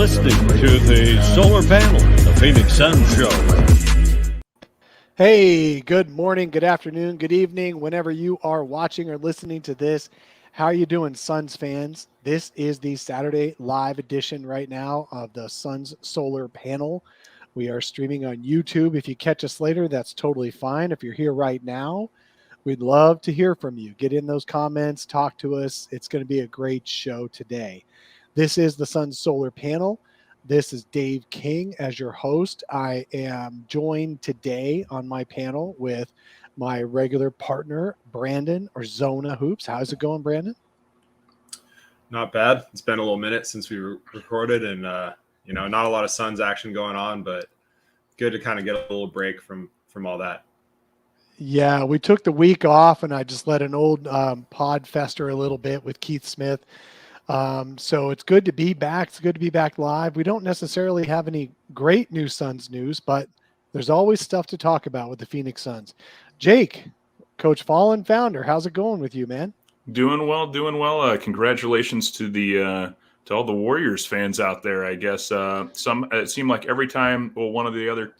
listening to the Solar Panel, the Phoenix Sun Show. Hey, good morning, good afternoon, good evening, whenever you are watching or listening to this. How are you doing, Suns fans? This is the Saturday live edition right now of the Suns Solar Panel. We are streaming on YouTube. If you catch us later, that's totally fine. If you're here right now, we'd love to hear from you. Get in those comments, talk to us. It's going to be a great show today. This is the Suns Solar Panel. This is Dave King as your host. I am joined today on my panel with my regular partner, Brandon, or Zona Hoops. How's it going, Brandon? Not bad. It's been a little minute since we recorded, and not a lot of Suns action going on, but good to kind of get a little break from all that. Yeah, we took the week off, and I just let an old pod fester a little bit with Keith Smith. So it's good to be back. It's good to be back live. We don't necessarily have any great new Suns news, but there's always stuff to talk about with the Phoenix Suns. Jake, Coach Fallen founder, how's it going with you, man? Doing well. Congratulations to all the Warriors fans out there. I guess it seemed like every time, one of the other,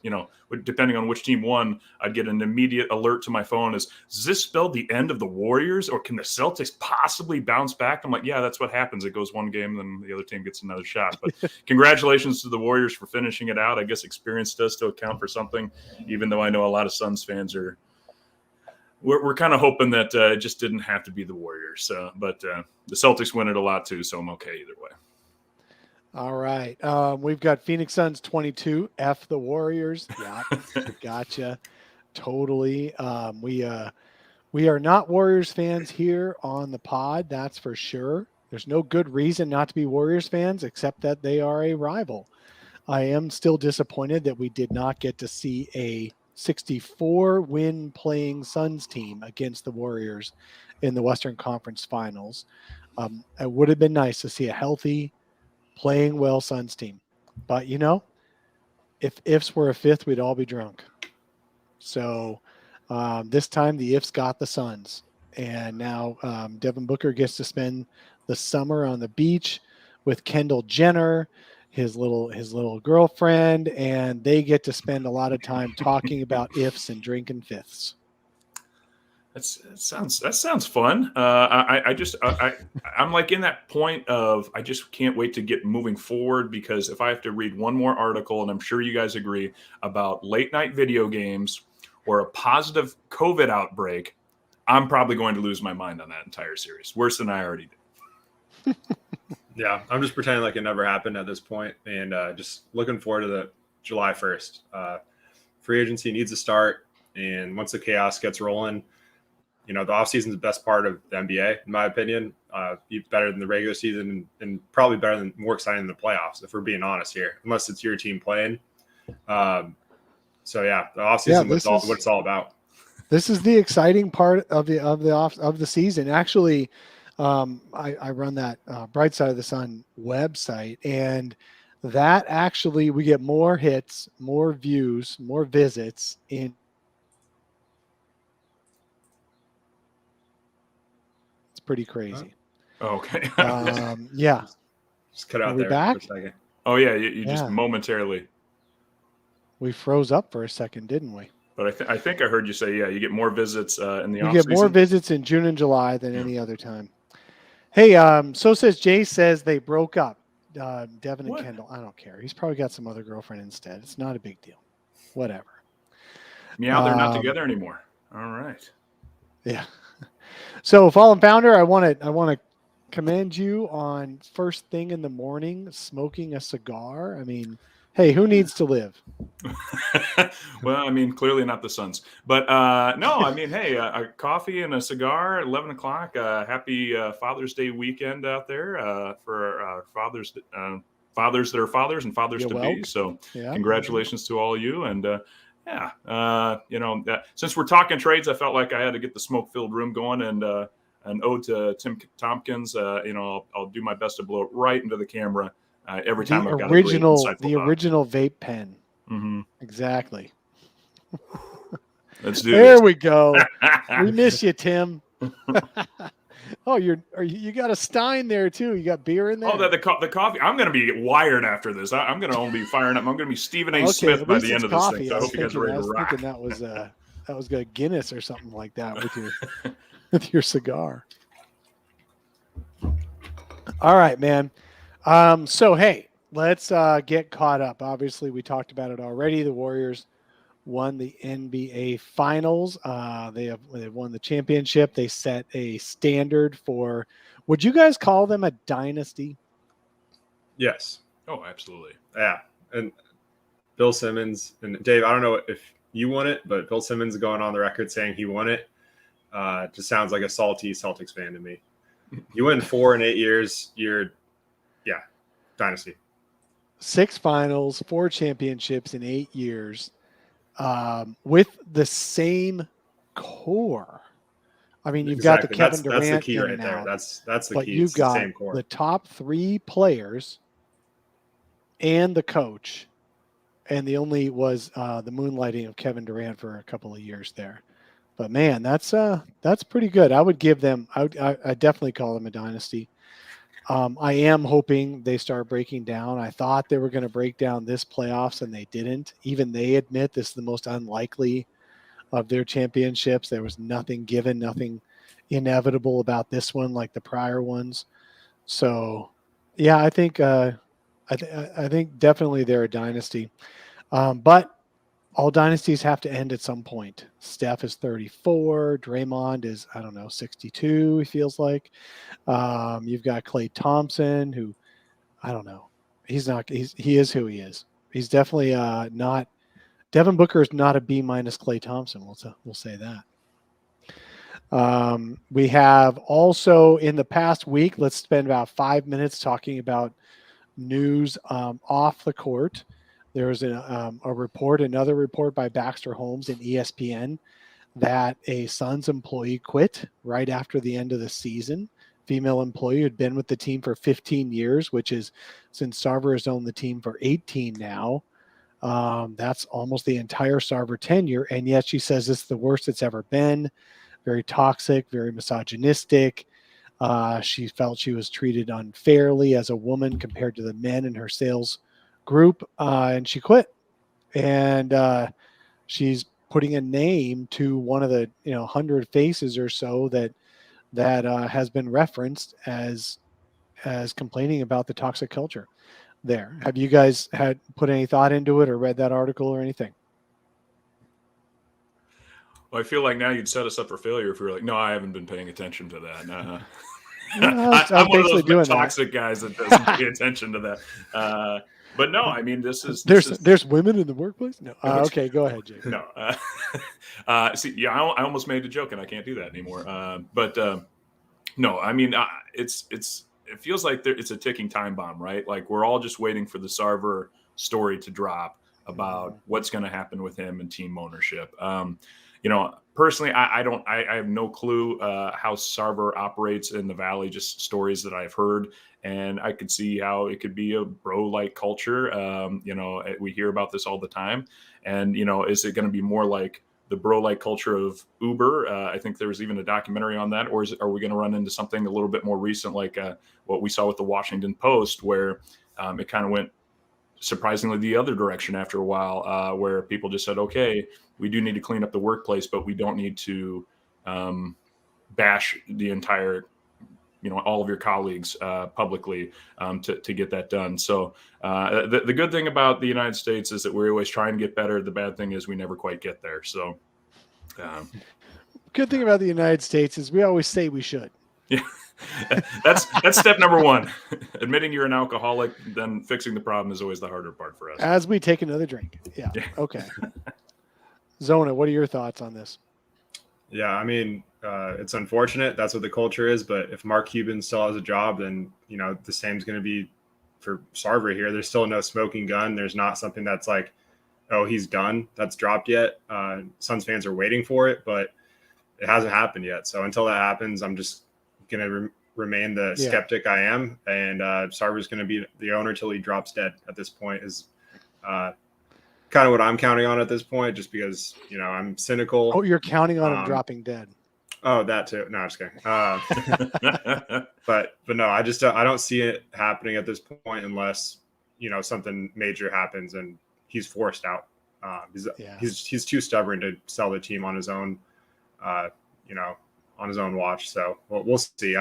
depending on which team won, I'd get an immediate alert to my phone. Does this spell the end of the Warriors, or can the Celtics possibly bounce back? I'm like, yeah, that's what happens. It goes one game, then the other team gets another shot. But congratulations to the Warriors for finishing it out. I guess experience does still count for something, even though I know a lot of Suns fans are. We're kind of hoping that it just didn't have to be the Warriors. But the Celtics win it a lot too, so I'm okay either way. All right. We've got Phoenix Suns 22, F the Warriors. Yeah, gotcha. Totally. We are not Warriors fans here on the pod, that's for sure. There's no good reason not to be Warriors fans except that they are a rival. I am still disappointed that we did not get to see a 64-win playing Suns team against the Warriors in the Western Conference Finals. It would have been nice to see a healthy, playing well Suns team. But, if ifs were a fifth, we'd all be drunk. So this time the ifs got the Suns. And now Devin Booker gets to spend the summer on the beach with Kendall Jenner, his little girlfriend, and they get to spend a lot of time talking about ifs and drinking fifths. That sounds fun. I'm like in that point of I just can't wait to get moving forward, because if I have to read one more article, and I'm sure you guys agree, about late night video games or a positive COVID outbreak, I'm probably going to lose my mind on that entire series. Worse than I already did. Yeah, I'm just pretending like it never happened at this point, and just looking forward to the July 1st. Free agency needs to start, and once the chaos gets rolling, the offseason is the best part of the NBA, in my opinion. Better than the regular season, and probably more exciting than the playoffs, if we're being honest here, unless it's your team playing. The offseason, what it's all about. This is the exciting part of the season. Actually, I run that Bright Side of the Sun website, and that actually we get more hits, more views, more visits in. It's pretty crazy. Oh, okay. Yeah. Just cut out Are we there back? for a second. Oh yeah, you just momentarily. We froze up for a second, didn't we? But I think I heard you say, you get more visits in the You offseason. get more visits in June and July than any other time. Hey, so says Jay says they broke up. Devin and Kendall. I don't care. He's probably got some other girlfriend instead. It's not a big deal. Whatever. Yeah, they're not together anymore. All right. Yeah. So, Fallen Founder, I want to commend you on first thing in the morning smoking a cigar. I mean, hey, who needs to live? Well, I mean, clearly not the Suns. But no, I mean, hey, a coffee and a cigar at 11 o'clock. Happy Father's Day weekend out there for fathers that are fathers and fathers to be. So congratulations to all of you. And since we're talking trades, I felt like I had to get the smoke-filled room going, and an ode to Tim Tompkins. I'll do my best to blow it right into the camera every time I've got a great insightful the thought. original vape pen. Mm-hmm. Exactly. Let's do there this. we go. We miss you, Tim. Oh, you got a Stein there too. You got beer in there. Oh, the coffee. I'm going to be wired after this. I'm going to only be firing up. I'm going to be Stephen A. Okay, Smith at by least the end it's of this coffee. thing. So I hope you guys are ready to rock. Thinking that was a Guinness or something like that with your with your cigar. All right, man. So hey, let's get caught up. Obviously, we talked about it already. The Warriors won the NBA Finals. They've won the championship. They set a standard for. Would you guys call them a dynasty? Yes. Oh, absolutely. Yeah. And Bill Simmons and Dave, I don't know if you won it, but Bill Simmons going on the record saying he won it just sounds like a salty Celtics fan to me. You win 4 in 8 years, you're dynasty. 6 finals, 4 championships in 8 years, with the same core. I mean, you've got the Kevin Durant. That's the key right there. Out, That's the but key. You've got the same core. The top 3 players and the coach, and the only was the moonlighting of Kevin Durant for a couple of years there. But man, that's pretty good. I would give them. I definitely call them a dynasty. I am hoping they start breaking down. I thought they were going to break down this playoffs, and they didn't. Even they admit this is the most unlikely of their championships. There was nothing given, nothing inevitable about this one like the prior ones. So, yeah, I think I think definitely they're a dynasty. But all dynasties have to end at some point. Steph is 34. Draymond is, 62, he feels like. You've got Klay Thompson, who, I don't know. He is who he is. He's definitely not. Devin Booker is not a B- Klay Thompson. We'll say that. We have also in the past week, let's spend about 5 minutes talking about news off the court. There's another report by Baxter Holmes in ESPN that a Suns employee quit right after the end of the season. Female employee who'd been with the team for 15 years, which is since Sarver has owned the team for 18 now. That's almost the entire Sarver tenure. And yet she says it's the worst it's ever been. Very toxic, very misogynistic. She felt she was treated unfairly as a woman compared to the men in her sales group, and she quit. And she's putting a name to one of the 100 faces or so that has been referenced as complaining about the toxic culture there. Have you guys had put any thought into it or read that article or anything? Well, I feel like now you'd set us up for failure if we were like, no, I haven't been paying attention to that. I'm one of those toxic guys that doesn't pay attention to that. But no, I mean, there's women in the workplace. No, okay, go ahead, Jake. No, see, I almost made a joke and I can't do that anymore. No, I mean, it feels like it's a ticking time bomb, right? Like we're all just waiting for the Sarver story to drop about what's going to happen with him and team ownership. Personally, I have no clue how Sarver operates in the Valley, just stories that I've heard. And I could see how it could be a bro-like culture. We hear about this all the time. And, is it going to be more like the bro-like culture of Uber? I think there was even a documentary on that. Or are we going to run into something a little bit more recent, like what we saw with the Washington Post, where it kind of went surprisingly the other direction after a while, where people just said, okay, we do need to clean up the workplace, but we don't need to bash the entire all of your colleagues publicly to get that done. So the good thing about the United States is that we're always trying to get better. The bad thing is we never quite get there. So good thing about the United States is we always say we should. Yeah, that's step number 1. Admitting you're an alcoholic, then fixing the problem is always the harder part for us. As we take another drink. Yeah. Okay. Zona, what are your thoughts on this? Yeah, I mean, it's unfortunate. That's what the culture is. But if Mark Cuban still has a job, then, the same's going to be for Sarver here. There's still no smoking gun. There's not something that's like, oh, he's done. That's dropped yet. Suns fans are waiting for it, but it hasn't happened yet. So until that happens, I'm just going to remain the skeptic I am. And Sarver's going to be the owner till he drops dead at this point is kind of what I'm counting on at this point, just because, I'm cynical. Oh, you're counting on him dropping dead. Oh, that too. No, I'm just kidding. But no, I don't see it happening at this point unless something major happens and he's forced out. He's too stubborn to sell the team on his own, on his own watch. So we'll see.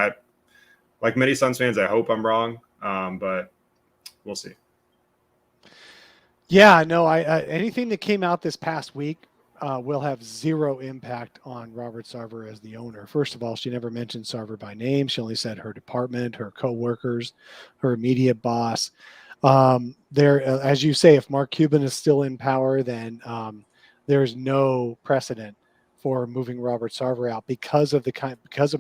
Like many Suns fans, I hope I'm wrong, but we'll see. Yeah, no, I anything that came out this past week will have zero impact on Robert Sarver as the owner. First of all, she never mentioned Sarver by name. She only said her department, her coworkers, her immediate boss. As you say, if Mark Cuban is still in power, then there's no precedent for moving Robert Sarver out because of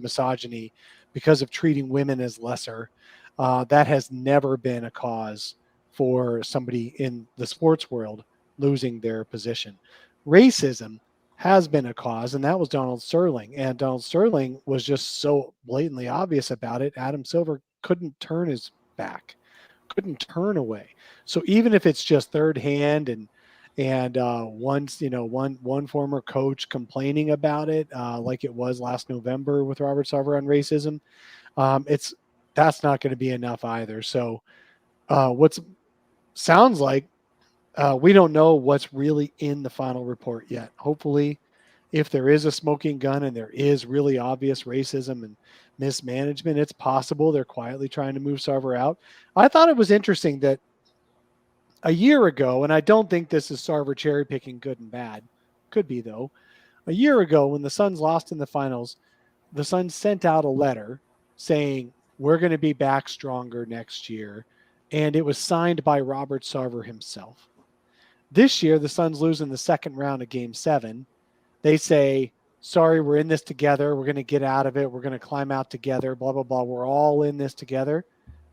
misogyny, because of treating women as lesser. That has never been a cause for somebody in the sports world losing their position. Racism has been a cause, and that was Donald Sterling. And Donald Sterling was just so blatantly obvious about it. Adam Silver couldn't turn his back, couldn't turn away. So even if it's just third hand and one former coach complaining about it, like it was last November with Robert Sarver on racism, that's not going to be enough either. So sounds like we don't know what's really in the final report yet. Hopefully, if there is a smoking gun and there is really obvious racism and mismanagement, it's possible they're quietly trying to move Sarver out. I thought it was interesting that a year ago, and I don't think this is Sarver cherry picking good and bad, could be though. A year ago, when the Suns lost in the finals, the Suns sent out a letter saying, we're going to be back stronger next year. And it was signed by Robert Sarver himself. This year, the Suns lose in the second round of Game 7. They say, sorry, we're in this together. We're going to get out of it. We're going to climb out together, blah, blah, blah. We're all in this together.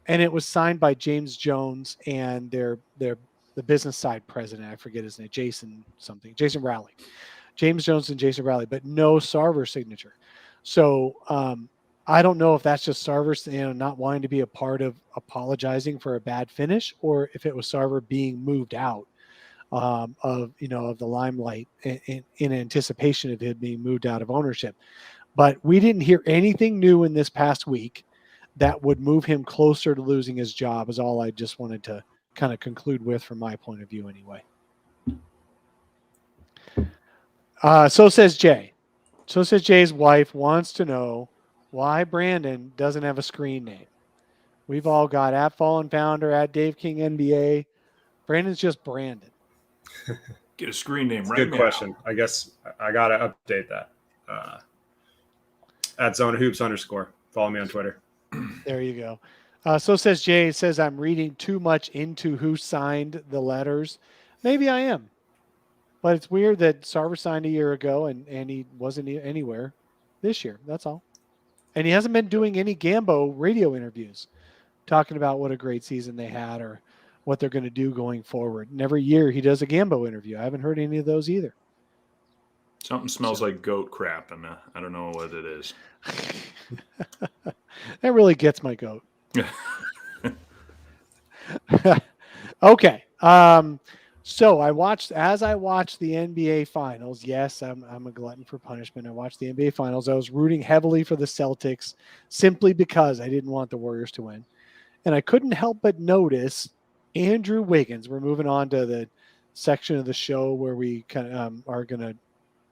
And it was signed by James Jones and the business side president. I forget his name, Jason Rowley. James Jones and Jason Rowley, but no Sarver signature. So I don't know if that's just Sarver not wanting to be a part of apologizing for a bad finish, or if it was Sarver being moved out of the limelight in anticipation of it being moved out of ownership. But we didn't hear anything new in this past week that would move him closer to losing his job, is all I just wanted to kind of conclude with from my point of view anyway. So says Jay. So says Jay's wife wants to know why Brandon doesn't have a screen name. We've all got at Fallen Founder, at Dave King NBA. Brandon's just Brandon. Get a screen name right Good now. question. I guess I got to update that. At Zona Hoops _. Follow me on Twitter. There you go. So says Jay, says I'm reading too much into who signed the letters. Maybe I am. But it's weird that Sarver signed a year ago and he wasn't anywhere this year. That's all. And he hasn't been doing any Gambo radio interviews talking about what a great season they had or what they're going to do going forward. And every year he does a Gambo interview. I haven't heard any of those either. Something smells like goat crap, and I don't know what it is. That really gets my goat. Okay. So as I watched the NBA Finals, yes, I'm a glutton for punishment. I watched the NBA Finals. I was rooting heavily for the Celtics simply because I didn't want the Warriors to win. And I couldn't help but notice Andrew Wiggins. We're moving on to the section of the show where we kind of are going to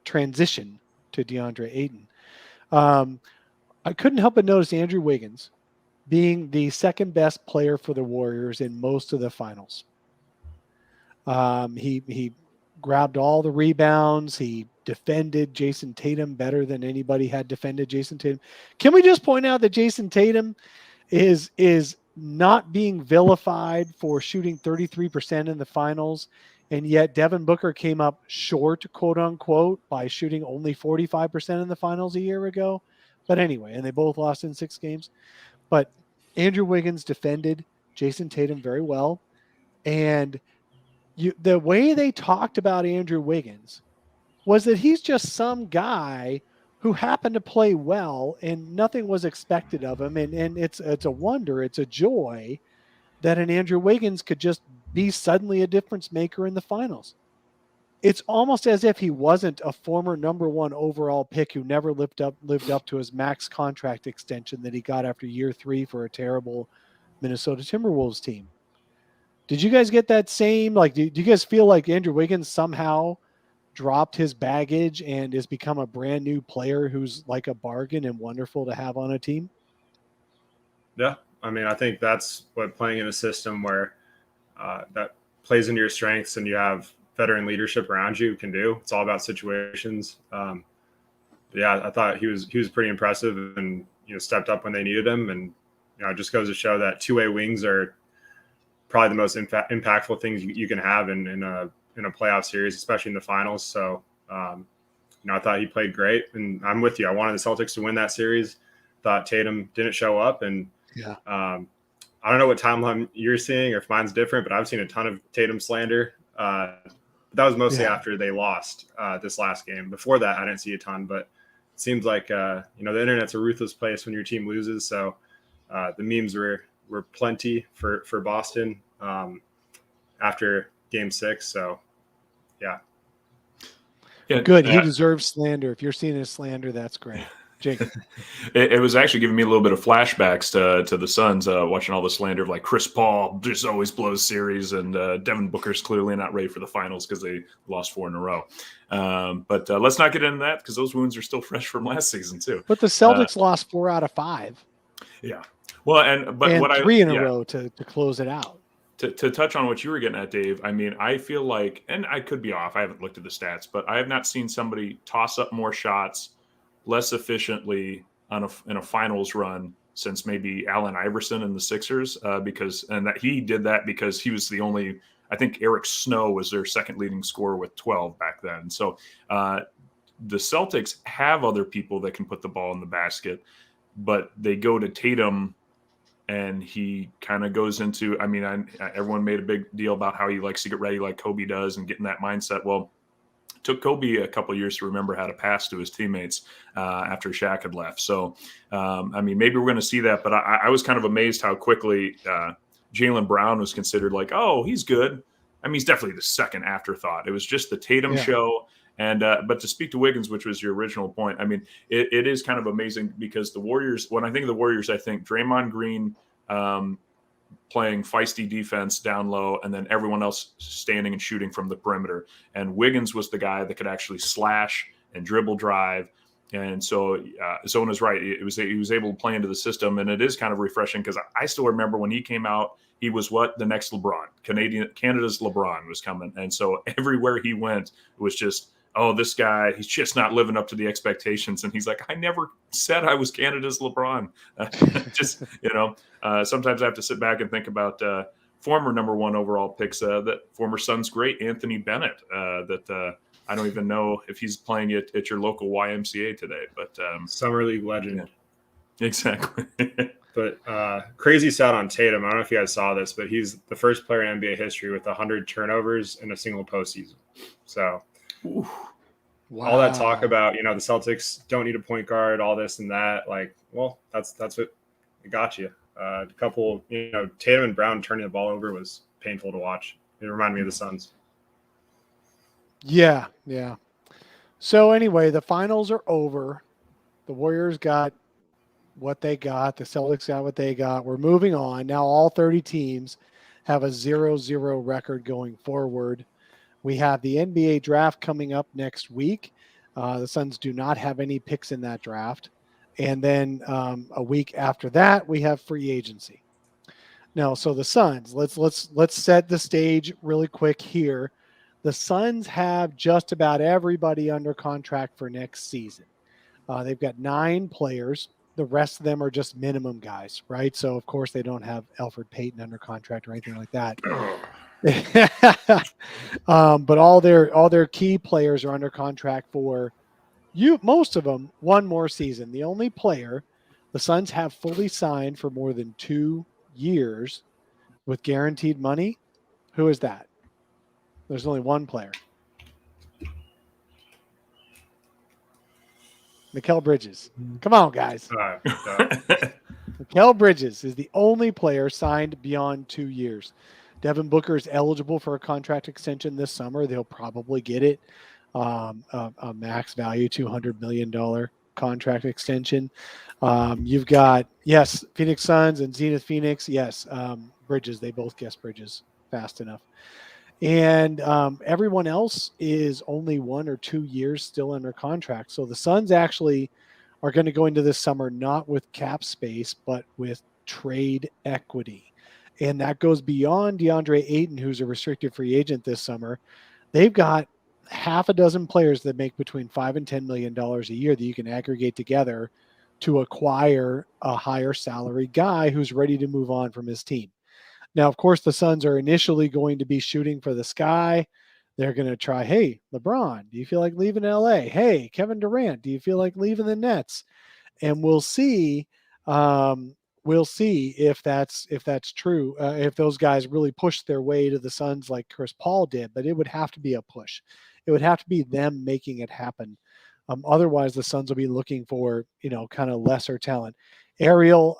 transition to DeAndre Ayton. I couldn't help but notice Andrew Wiggins being the second best player for the Warriors in most of the finals. He grabbed all the rebounds. He defended Jason Tatum better than anybody had defended Jason Tatum. Can we just point out that Jason Tatum is not being vilified for shooting 33% in the finals, and yet Devin Booker came up short, quote unquote, by shooting only 45% in the finals a year ago. But anyway, and they both lost in 6 games. But Andrew Wiggins defended Jason Tatum very well. And the way they talked about Andrew Wiggins was that he's just some guy who happened to play well and nothing was expected of him. And it's a wonder, it's a joy that an Andrew Wiggins could just be suddenly a difference maker in the finals. it's almost as if he wasn't a former number 1 overall pick who never lived up to his max contract extension that he got after year 3 for a terrible Minnesota Timberwolves team. Did you guys get that same, like, do you guys feel like Andrew Wiggins somehow dropped his baggage and has become a brand new player who's like a bargain and wonderful to have on a team? Yeah. I mean, I think that's what playing in a system where that plays into your strengths and you have veteran leadership around you can do. It's all about situations. Yeah, I thought he was pretty impressive and, stepped up when they needed him. And, it just goes to show that two-way wings are probably the most impactful things you can have in a playoff series, especially in the finals. So, I thought he played great, and I'm with you. I wanted the Celtics to win that series. Thought Tatum didn't show up, and I don't know what timeline you're seeing or if mine's different, but I've seen a ton of Tatum slander. That was mostly after they lost this last game. Before that, I didn't see a ton, but it seems like the internet's a ruthless place when your team loses. So the memes were plenty for Boston after Game 6. So yeah. Good. He deserves slander. If you're seeing his slander, that's great. Jake. It was actually giving me a little bit of flashbacks to the Suns, watching all the slander of like Chris Paul just always blows series, and Devin Booker's clearly not ready for the finals because they lost 4 in a row. But let's not get into that because those wounds are still fresh from last season too. But the Celtics lost 4 out of 5. Yeah. Well, and 3 in a row to close it out. To touch on what you were getting at, Dave, I mean, I feel like, and I could be off, I haven't looked at the stats, but I have not seen somebody toss up more shots less efficiently in a finals run since maybe Allen Iverson and the Sixers, because he did that because he was the only, I think Eric Snow was their second leading scorer with 12 back then. So the Celtics have other people that can put the ball in the basket, but they go to Tatum and he kind of goes into, I mean, everyone made a big deal about how he likes to get ready like Kobe does and get in that mindset. Well, it took Kobe a couple of years to remember how to pass to his teammates after Shaq had left. So, I mean, maybe we're going to see that, but I was kind of amazed how quickly Jaylen Brown was considered like, oh, he's good. I mean, he's definitely the second afterthought. It was just the Tatum show. And but to speak to Wiggins, which was your original point, I mean, it is kind of amazing because the Warriors, when I think of the Warriors, I think Draymond Green playing feisty defense down low, and then everyone else standing and shooting from the perimeter. And Wiggins was the guy that could actually slash and dribble drive. And so Zona's right. He was able to play into the system, and it is kind of refreshing because I still remember when he came out, he was the next LeBron. Canada's LeBron was coming. And so everywhere he went, it was just, oh, this guy, he's just not living up to the expectations. And he's like, I never said I was Canada's LeBron. Just, sometimes I have to sit back and think about former number 1 overall picks, that former Suns great, Anthony Bennett, that I don't even know if he's playing at your local YMCA today. But Summer League legend. Yeah, exactly. But crazy stat on Tatum. I don't know if you guys saw this, but he's the first player in NBA history with 100 turnovers in a single postseason. So wow. All that talk about, the Celtics don't need a point guard, all this and that, like, well, that's what it got you. A couple, Tatum and Brown turning the ball over was painful to watch. It reminded me of the Suns. Yeah. So anyway, the finals are over. The Warriors got what they got. The Celtics got what they got. We're moving on. Now all 30 teams have a 0-0 record going forward. We have the NBA draft coming up next week. The Suns do not have any picks in that draft. And then a week after that, we have free agency. Now, so the Suns, let's set the stage really quick here. The Suns have just about everybody under contract for next season. They've got 9 players. The rest of them are just minimum guys, right? So, of course, they don't have Elfrid Payton under contract or anything like that. But all their key players are under contract for most of them 1 more season. The only player the Suns have fully signed for more than 2 years with guaranteed money, who is that? There's only 1 player. Mikal Bridges. Come on, guys. Mikal Bridges is the only player signed beyond 2 years. Devin Booker is eligible for a contract extension this summer. They'll probably get it. A max value, $200 million contract extension. You've got, yes, Phoenix Suns and Zenith Phoenix. Yes, Bridges. They both guessed Bridges fast enough. And everyone else is only 1 or 2 years still under contract. So the Suns actually are going to go into this summer not with cap space, but with trade equity. And that goes beyond DeAndre Ayton, who's a restricted free agent this summer. They've got half a dozen players that make between $5 and $10 million a year that you can aggregate together to acquire a higher salary guy who's ready to move on from his team. Now, of course, the Suns are initially going to be shooting for the sky. They're going to try, hey, LeBron, do you feel like leaving LA? Hey, Kevin Durant, do you feel like leaving the Nets? And we'll see. We'll see if that's true. If those guys really push their way to the Suns like Chris Paul did, but it would have to be a push. It would have to be them making it happen. Otherwise, the Suns will be looking for kind of lesser talent. Ariel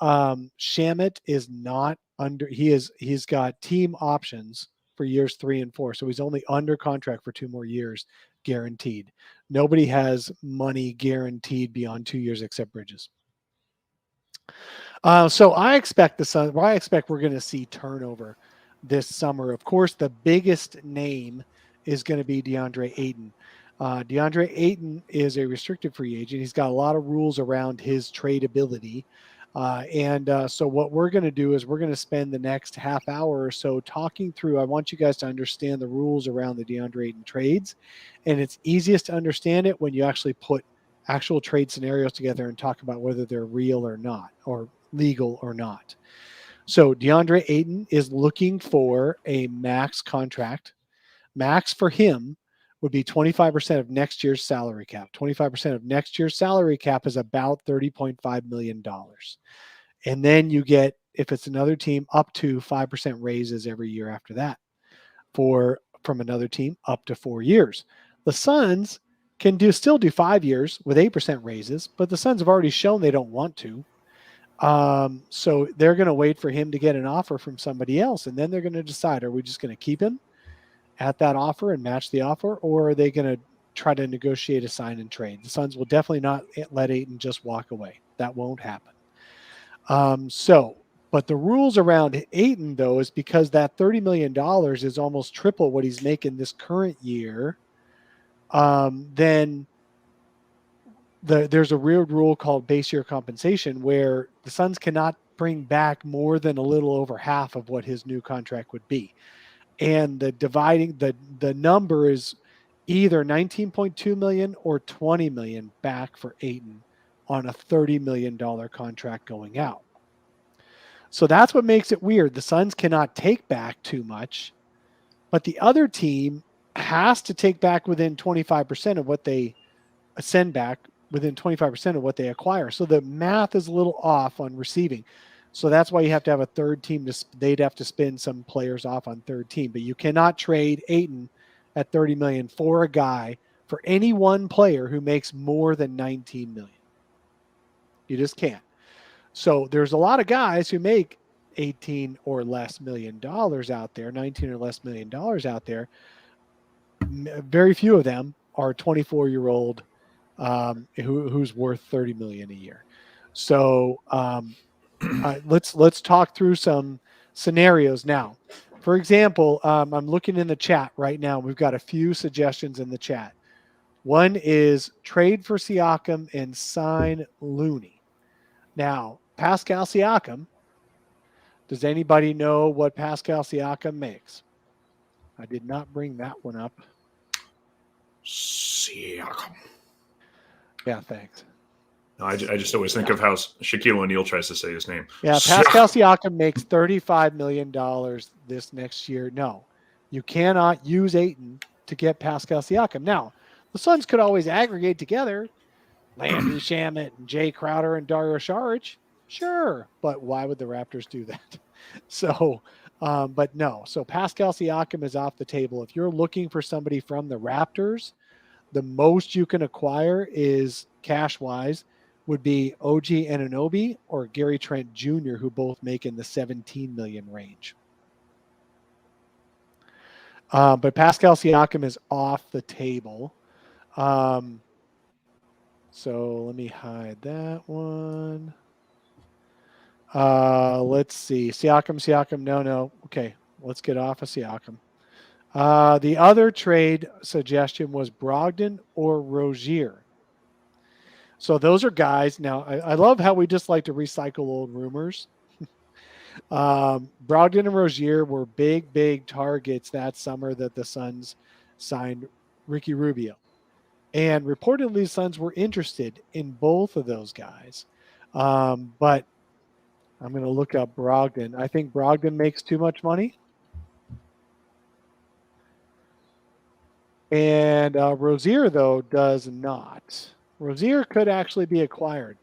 Shamet is not under. He's got team options for years 3 and 4, so he's only under contract for 2 more years, guaranteed. Nobody has money guaranteed beyond 2 years except Bridges. So I expect we're going to see turnover this summer. Of course, the biggest name is going to be DeAndre Ayton. DeAndre Ayton is a restricted free agent. He's got a lot of rules around his tradability. So what we're going to do is we're going to spend the next half hour or so talking through. I want you guys to understand the rules around the DeAndre Ayton trades. And it's easiest to understand it when you actually put actual trade scenarios together and talk about whether they're real or not, or legal or not. So DeAndre Ayton is looking for a max contract. Max for him would be 25% of next year's salary cap. 25% of next year's salary cap is about $30.5 million. And then you get, if it's another team, up to 5% raises every year after that from another team up to 4 years. The Suns can still do 5 years with 8% raises, but the Suns have already shown they don't want to. So they're going to wait for him to get an offer from somebody else, and then they're going to decide, are we just going to keep him at that offer and match the offer, or are they going to try to negotiate a sign and trade? The Suns will definitely not let Ayton just walk away. That won't happen. But the rules around Ayton, though, is because that $30 million is almost triple what he's making this current year. Then there's a weird rule called base year compensation where the Suns cannot bring back more than a little over half of what his new contract would be. And the number is either 19.2 million or 20 million back for Ayton on a $30 million contract going out. So that's what makes it weird. The Suns cannot take back too much, but the other team has to take back within 25% of what they send back, within 25% of what they acquire. So the math is a little off on receiving. So that's why you have to have a third team. They'd have to spin some players off on third team, but you cannot trade Ayton at 30 million for a guy, for any one player who makes more than 19 million. You just can't. So there's a lot of guys who make 18 or less million dollars out there, 19 or less million dollars out there. Very few of them are 24-year-old who's worth 30 million a year. So let's talk through some scenarios now. For example, I'm looking in the chat right now. We've got a few suggestions in the chat. One is trade for Siakam and sign Looney. Now, Pascal Siakam, does anybody know what Pascal Siakam makes? I did not bring that one up. Siakam. Yeah, thanks. No, I just always think of how Shaquille O'Neal tries to say his name. Yeah, Pascal Siakam makes $35 million this next year. No, you cannot use Ayton to get Pascal Siakam. Now, the Suns could always aggregate together Landry Shamet and Jay Crowder and Dario Saric. Sure, but why would the Raptors do that? So, but no. So Pascal Siakam is off the table. If you're looking for somebody from the Raptors, the most you can acquire is cash-wise would be OG Anunoby or Gary Trent Jr., who both make in the 17 million range. But Pascal Siakam is off the table. So let me hide that one. Let's see. Siakam. No. Okay, let's get off of Siakam. The other trade suggestion was Brogdon or Rozier. So those are guys. Now, I love how we just like to recycle old rumors. Brogdon and Rozier were big targets that summer that the Suns signed Ricky Rubio. And reportedly, the Suns were interested in both of those guys. But I'm going to look up Brogdon. I think Brogdon makes too much money. And Rozier, though, does not. Rozier could actually be acquired.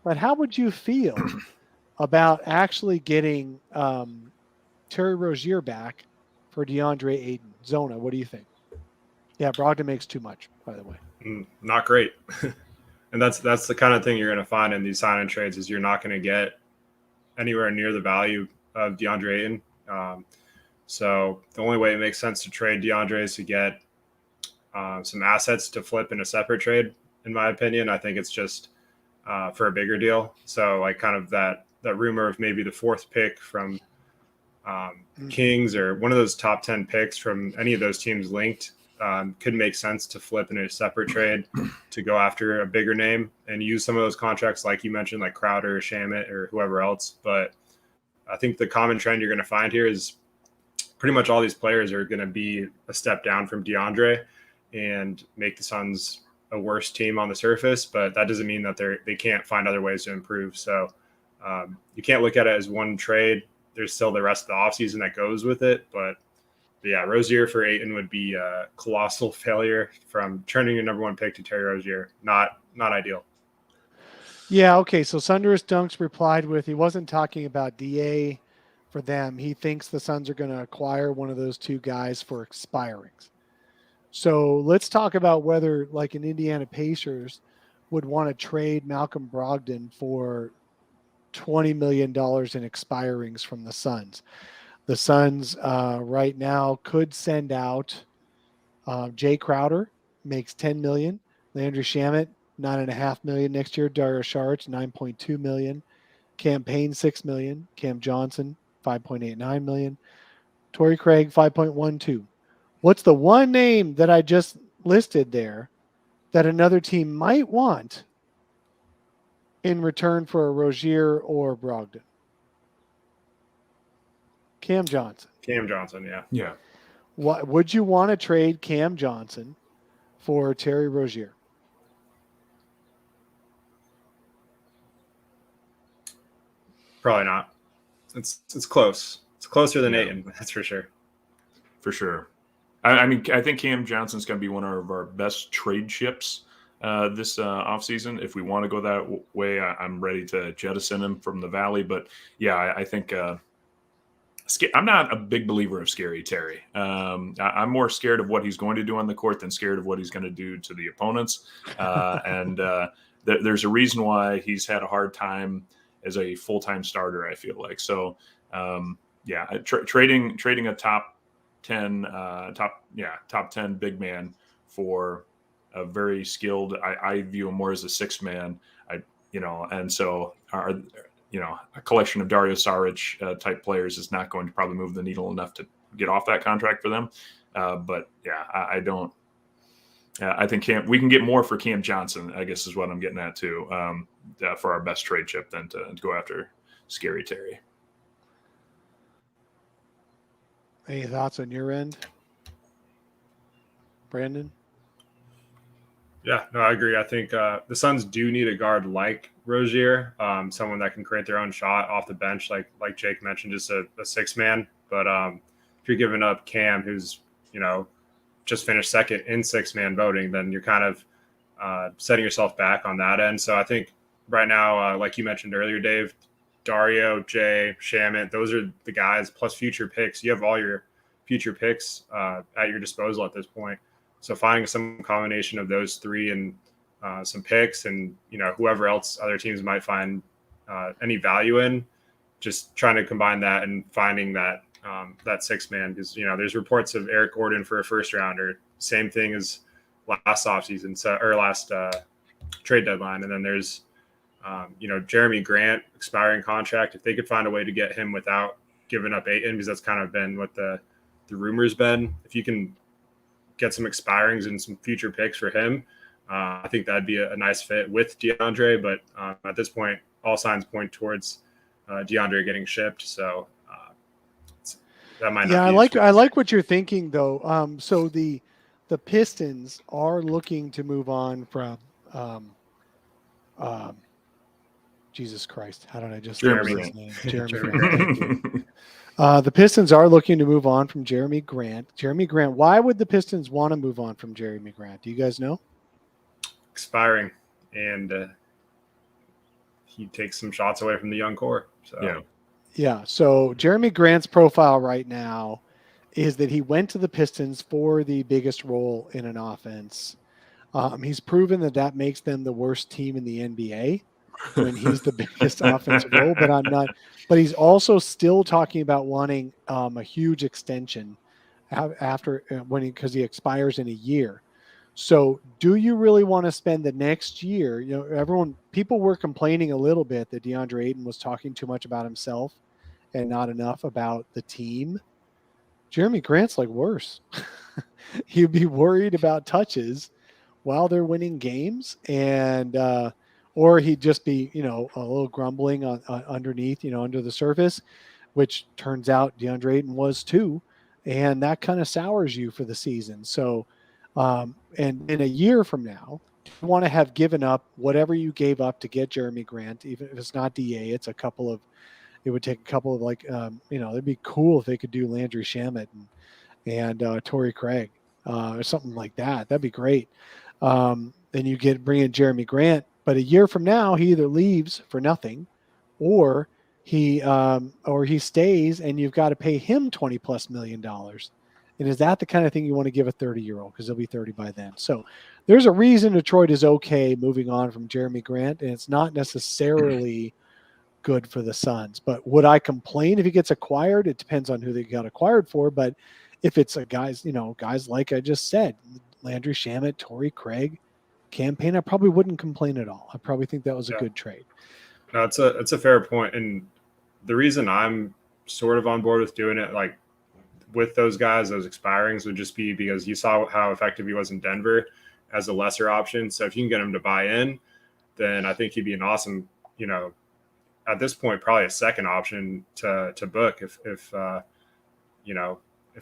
But how would you feel about actually getting Terry Rozier back for DeAndre Ayton? Zona, what do you think? Yeah, Brogdon makes too much, by the way. Not great. And that's the kind of thing you're going to find in these sign-in trades is you're not going to get anywhere near the value of DeAndre Ayton. So the only way it makes sense to trade DeAndre is to get some assets to flip in a separate trade, in my opinion. I think it's just for a bigger deal. So like kind of that rumor of maybe the 4th pick from Kings or one of those top 10 picks from any of those teams linked could make sense to flip in a separate trade to go after a bigger name and use some of those contracts like you mentioned, like Crowder, Shamet, or whoever else. But I think the common trend you're going to find here is pretty much all these players are going to be a step down from DeAndre and make the Suns a worse team on the surface, but that doesn't mean that they can't find other ways to improve. So you can't look at it as one trade. There's still the rest of the offseason that goes with it. But yeah, Rozier for Ayton would be a colossal failure from turning your number 1 pick to Terry Rozier. Not ideal. Yeah, okay. So Sunderous Dunks replied with he wasn't talking about DA for them. He thinks the Suns are going to acquire one of those 2 guys for expirings. So let's talk about whether, like an Indiana Pacers, would want to trade Malcolm Brogdon for $20 million in expirings from the Suns. The Suns right now could send out Jay Crowder, makes $10 million. Landry Shamet, $9.5 million next year. Dario Saric, $9.2 million. Cam Payne, $6 million. Cam Johnson, $5.89 million. Torrey Craig, $5.12. What's the one name that I just listed there that another team might want in return for a Rozier or Brogdon? Cam Johnson. Cam Johnson, yeah. Yeah. What would you want to trade Cam Johnson for Terry Rozier? Probably not. It's close. It's closer than Yeah. Ayton, that's for sure. For sure. I mean, I think Cam Johnson's going to be one of our best trade chips this offseason. If we want to go that way, I'm ready to jettison him from the Valley. But yeah, I think I'm not a big believer of Scary Terry. I'm more scared of what he's going to do on the court than scared of what he's going to do to the opponents. There's a reason why he's had a hard time as a full-time starter, I feel like. So, trading a top 10 big man for a very skilled, I view him more as a 6th man, and so a collection of Dario Saric type players is not going to probably move the needle enough to get off that contract for them. But yeah, I don't. I think we can get more for Cam Johnson, I guess is what I'm getting at too, for our best trade chip than to go after Scary Terry. Any thoughts on your end, Brandon? Yeah, no, I agree. I think the Suns do need a guard like Rozier, someone that can create their own shot off the bench, like Jake mentioned, just a 6-man. But if you're giving up Cam, who's just finished 2nd in 6-man voting, then you're kind of setting yourself back on that end. So I think right now, like you mentioned earlier, Dave, Dario, Jay, Shamet, those are the guys plus future picks. You have all your future picks at your disposal at this point. So finding some combination of those 3 and some picks and, whoever else other teams might find any value in, just trying to combine that and finding that that 6-man, because there's reports of Eric Gordon for a first rounder, same thing as last offseason, or last trade deadline, and then there's Jeremy Grant expiring contract. If they could find a way to get him without giving up Ayton, because that's kind of been what the rumor's been. If you can get some expirings and some future picks for him, I think that'd be a nice fit with DeAndre. But at this point, all signs point towards DeAndre getting shipped. So that might not. Yeah, I like what you're thinking though. So the Pistons are looking to move on from Jesus Christ, how did I just Jeremy his name? Jeremy Grant. Thank you. The Pistons are looking to move on from Jeremy Grant. Jeremy Grant. Why would the Pistons want to move on from Jeremy Grant? Do you guys know? Expiring, and he takes some shots away from the young core. So yeah. So Jeremy Grant's profile right now is that he went to the Pistons for the biggest role in an offense. He's proven that makes them the worst team in the NBA when he's the biggest offensive role, but he's also still talking about wanting a huge extension after because he expires in a year. So do you really want to spend the next year? People were complaining a little bit that DeAndre Ayton was talking too much about himself and not enough about the team. Jeremy Grant's like worse. He'd be worried about touches while they're winning games, and or he'd just be a little grumbling on underneath, under the surface, which turns out DeAndre Ayton was too, and that kind of sours you for the season. So and in a year from now, you want to have given up whatever you gave up to get Jeremy Grant, even if it's not DA, it would take a couple of it'd be cool if they could do Landry Shamet and Torrey Craig or something like that. That'd be great. Then you bring in Jeremy Grant, but a year from now, he either leaves for nothing or he stays and you've got to pay him $20+ million. And is that the kind of thing you want to give a 30-year-old? Because he'll be 30 by then. So there's a reason Detroit is okay moving on from Jeremy Grant, and it's not necessarily good for the Suns. But would I complain if he gets acquired? It depends on who they got acquired for. But if it's guys like I just said, Landry Shamet, Torrey Craig, campaign, I probably wouldn't complain at all. I probably think that was a good trade. No, it's a fair point. And the reason I'm sort of on board with doing it, like with those guys, those expirings, would just be because you saw how effective he was in Denver as a lesser option. So if you can get him to buy in, then I think he'd be an awesome, at this point, probably a second option to book if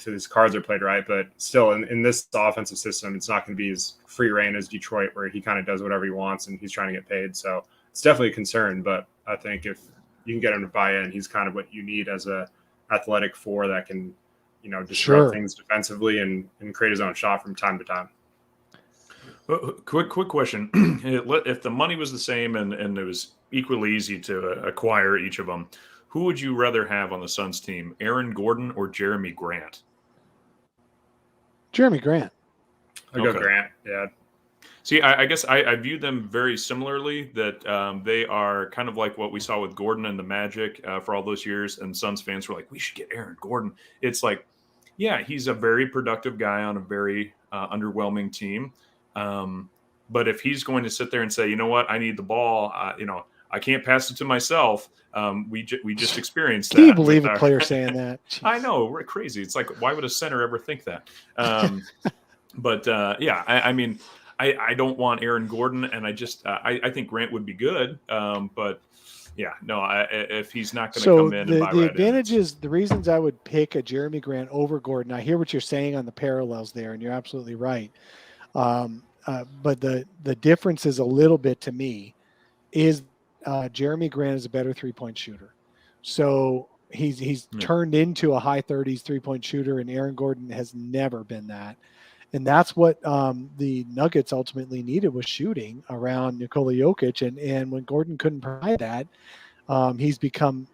his cards are played right. But still, in this offensive system, it's not going to be as free reign as Detroit, where he kind of does whatever he wants and he's trying to get paid. So it's definitely a concern. But I think if you can get him to buy in, he's kind of what you need as a athletic four that can, disrupt things defensively and create his own shot from time to time. Quick question. If the money was the same and it was equally easy to acquire each of them, who would you rather have on the Suns team, Aaron Gordon or Jeremy Grant? Jeremy Grant. I'd go Grant, yeah. See, I guess I view them very similarly, that they are kind of like what we saw with Gordon and the Magic for all those years, and Suns fans were like, we should get Aaron Gordon. It's like, yeah, he's a very productive guy on a very underwhelming team. But if he's going to sit there and say, you know what, I need the ball, I can't pass it to myself. We just experienced that. Can you believe a player saying that? Jeez. I know, we're crazy. It's like, why would a center ever think that? But I mean, I don't want Aaron Gordon, and I think Grant would be good. But yeah, no, if he's not going to come in and buy the advantages, the reasons I would pick a Jeremy Grant over Gordon. I hear what you're saying on the parallels there, and you're absolutely right. But the difference is a little bit to me is Jeremy Grant is a better 3-point shooter. So he's turned into a high 30s 3-point shooter, and Aaron Gordon has never been that. And that's what the Nuggets ultimately needed, was shooting around Nikola Jokic. And when Gordon couldn't provide that, he's become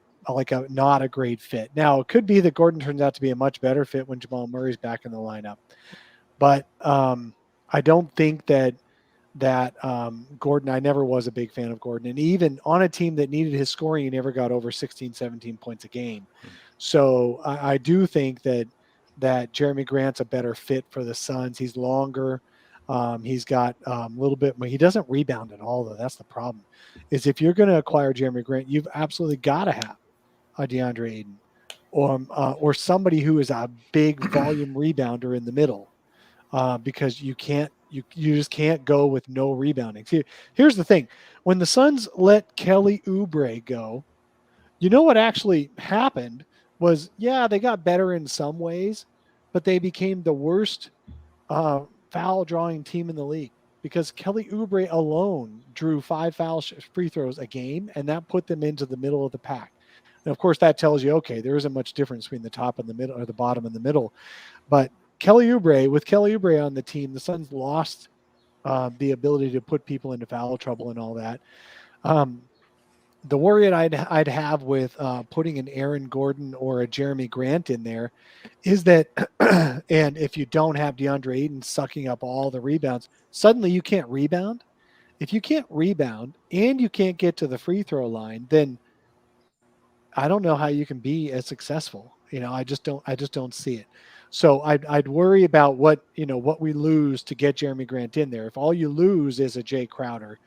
not a great fit. Now, it could be that Gordon turns out to be a much better fit when Jamal Murray's back in the lineup. But I don't think that that Gordon, I never was a big fan of Gordon. And even on a team that needed his scoring, he never got over 16, 17 points a game. So I do think that Jeremy Grant's a better fit for the Suns. He's longer. He's got a little bit, but he doesn't rebound at all, though. That's the problem. Is if you're going to acquire Jeremy Grant, you've absolutely got to have a DeAndre Ayton or somebody who is a big volume rebounder in the middle, because you just can't go with no rebounding. See, here's the thing: when the Suns let Kelly Oubre go, you know what actually happened was, yeah, they got better in some ways, but they became the worst foul drawing team in the league because Kelly Oubre alone drew 5 free throws a game, and that put them into the middle of the pack. And of course, that tells you, okay, there isn't much difference between the top and the middle or the bottom and the middle. But with Kelly Oubre on the team, the Suns lost the ability to put people into foul trouble and all that. The worry I'd have with putting an Aaron Gordon or a Jeremy Grant in there is that, and if you don't have DeAndre Ayton sucking up all the rebounds, suddenly you can't rebound. If you can't rebound and you can't get to the free throw line, then I don't know how you can be as successful. I just don't see it. So I'd worry about what we lose to get Jeremy Grant in there. If all you lose is a Jay Crowder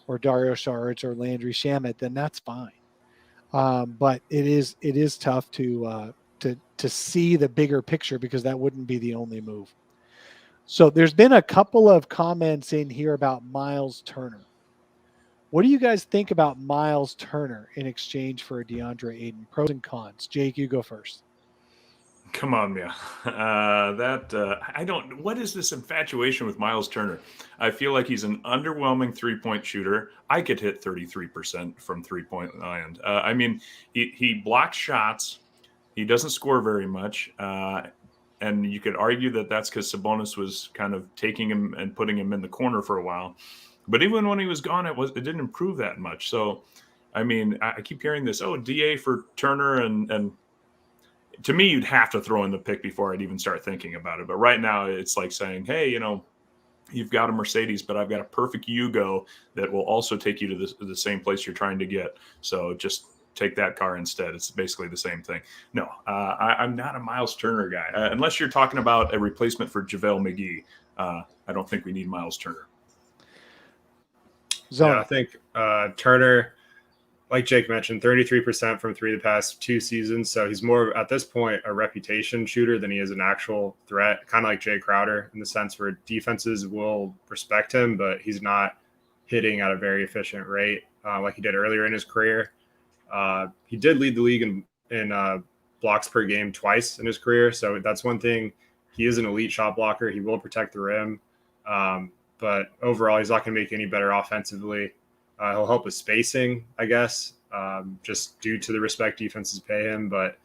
or Dario Saric or Landry Shamet, then that's fine. But it is tough to see the bigger picture because that wouldn't be the only move. So there's been a couple of comments in here about Miles Turner. What do you guys think about Miles Turner in exchange for a DeAndre Ayton? Pros and cons. Jake, you go first. Come on, Mia. I don't. What is this infatuation with Miles Turner? I feel like he's an underwhelming 3-point shooter. I could hit 33% from 3-point land. I mean, he blocks shots. He doesn't score very much. And you could argue that that's because Sabonis was kind of taking him and putting him in the corner for a while. But even when he was gone, it didn't improve that much. So, I mean, I keep hearing this, DA for Turner, and to me, you'd have to throw in the pick before I'd even start thinking about it. But right now, it's like saying, hey, you've got a Mercedes, but I've got a perfect Yugo that will also take you to the same place you're trying to get. So just take that car instead. It's basically the same thing. No, I'm not a Miles Turner guy. Unless you're talking about a replacement for JaVale McGee, I don't think we need Miles Turner. Zona. Yeah, I think Turner, like Jake mentioned, 33% from 3 the past 2 seasons. So he's more, at this point, a reputation shooter than he is an actual threat, kind of like Jay Crowder in the sense where defenses will respect him, but he's not hitting at a very efficient rate like he did earlier in his career. He did lead the league in blocks per game twice in his career. So that's one thing. He is an elite shot blocker. He will protect the rim. But overall, he's not going to make any better offensively. He'll help with spacing, I guess, just due to the respect defenses pay him. But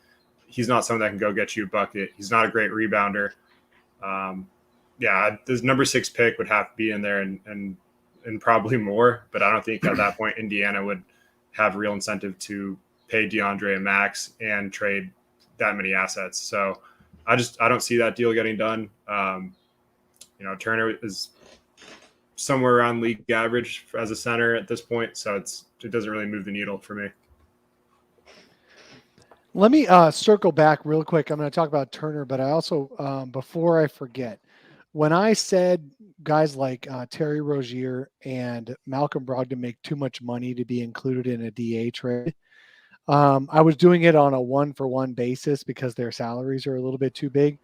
he's not someone that can go get you a bucket. He's not a great rebounder. This number 6 pick would have to be in there and probably more. But I don't think at that point Indiana would have real incentive to pay DeAndre a max and trade that many assets. So I don't see that deal getting done. Turner is somewhere around league average as a center at this point. So it doesn't really move the needle for me. Let me circle back real quick. I'm going to talk about Turner, but I also, before I forget, when I said guys like Terry Rozier and Malcolm Brogdon make too much money to be included in a DA trade, I was doing it on a 1-for-1 basis because their salaries are a little bit too big.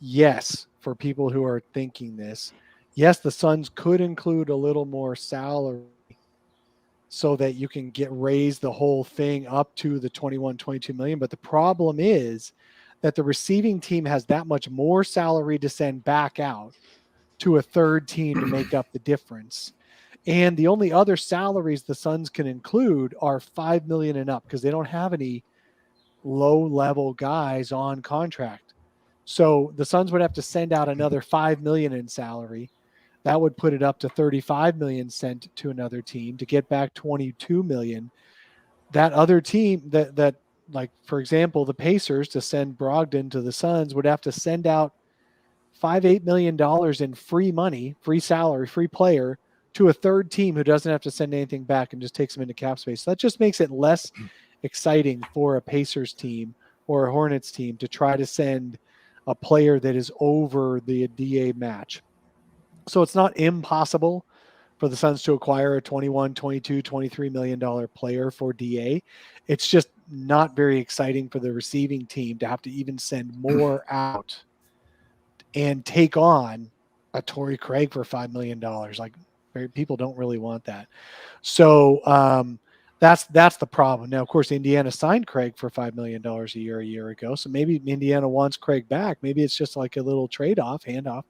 Yes, for people who are thinking this, yes, the Suns could include a little more salary so that you can raise the whole thing up to the 22 million. But the problem is that the receiving team has that much more salary to send back out to a third team to make up the difference. And the only other salaries the Suns can include are $5 million and up because they don't have any low-level guys on contract. So the Suns would have to send out another $5 million in salary. That would put it up to $35 million sent to another team to get back $22 million. That other team that like, for example, the Pacers to send Brogdon to the Suns would have to send out $8 million in free money, free salary, free player to a third team who doesn't have to send anything back and just takes them into cap space. So that just makes it less exciting for a Pacers team or a Hornets team to try to send a player that is over the DA match. So it's not impossible for the Suns to acquire a 21, 22, $23 million player for DA. It's just not very exciting for the receiving team to have to even send more out and take on a Torrey Craig for $5 million. Like, people don't really want that. So that's the problem. Now, of course, Indiana signed Craig for $5 million a year ago. So maybe Indiana wants Craig back. Maybe it's just like a little trade-off, handoff.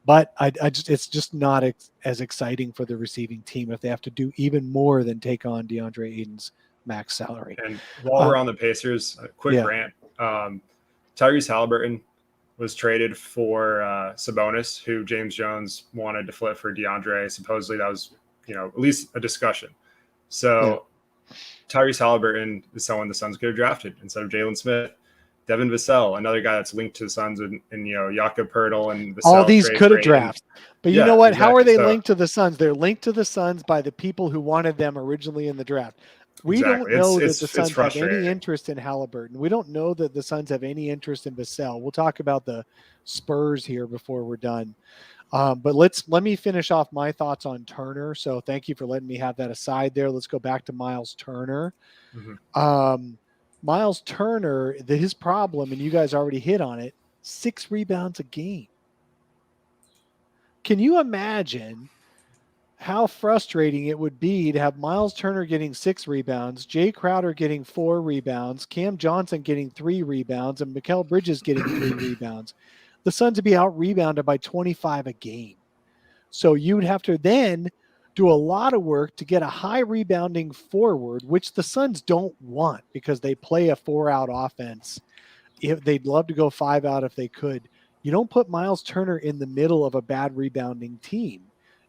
But it's just not as exciting for the receiving team if they have to do even more than take on DeAndre Ayton's max salary. And while we're on the Pacers, a quick rant. Tyrese Halliburton was traded for Sabonis, who James Jones wanted to flip for DeAndre. Supposedly that was, at least a discussion. So Tyrese Halliburton is someone the Suns could have drafted instead of Jalen Smith. Devin Vassell, another guy that's linked to the Suns, and Jakob Poeltl and Vassell. All these could have drafted. But you know what? Exactly. How are they linked to the Suns? They're linked to the Suns by the people who wanted them originally in the draft. We don't know that the Suns have any interest in Halliburton. We don't know that the Suns have any interest in Vassell. We'll talk about the Spurs here before we're done. But let me finish off my thoughts on Turner. So thank you for letting me have that aside there. Let's go back to Miles Turner. Mm-hmm. Miles Turner, his problem, and you guys already hit on it, 6 rebounds a game. Can you imagine how frustrating it would be to have Miles Turner getting 6 rebounds, Jay Crowder getting 4 rebounds, Cam Johnson getting 3 rebounds, and Mikal Bridges getting 3 rebounds? The Suns would be out-rebounded by 25 a game. So you would have to then do a lot of work to get a high-rebounding forward, which the Suns don't want because they play a 4-out offense. If they'd love to go 5-out if they could. You don't put Miles Turner in the middle of a bad rebounding team.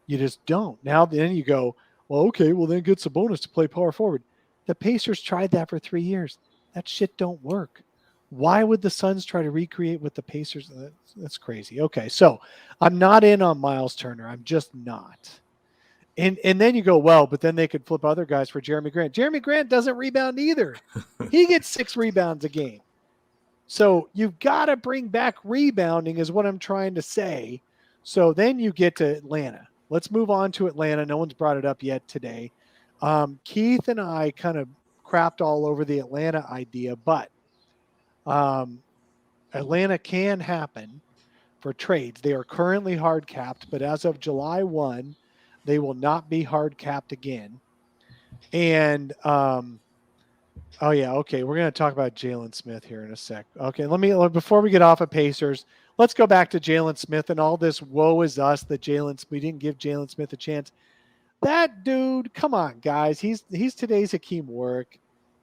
You just don't. Now then you go, well, okay, well then get Sabonis to play power forward. The Pacers tried that for 3 years. That shit don't work. Why would the Suns try to recreate with the Pacers? That's crazy. Okay, so I'm not in on Miles Turner. I'm just not. And then you go, well, but then they could flip other guys for Jeremy Grant. Jeremy Grant doesn't rebound either. He gets 6 rebounds a game. So you've got to bring back rebounding is what I'm trying to say. So then you get to Atlanta. Let's move on to Atlanta. No one's brought it up yet today. Keith and I kind of crapped all over the Atlanta idea, but Atlanta can happen for trades. They are currently hard capped, but as of July 1, they will not be hard capped again. And we're going to talk about Jalen Smith here in a sec. Okay, before we get off of Pacers, let's go back to Jalen Smith and all this woe is us that we didn't give Jalen Smith a chance. That dude, come on, guys. He's today's Hakeem Warwick.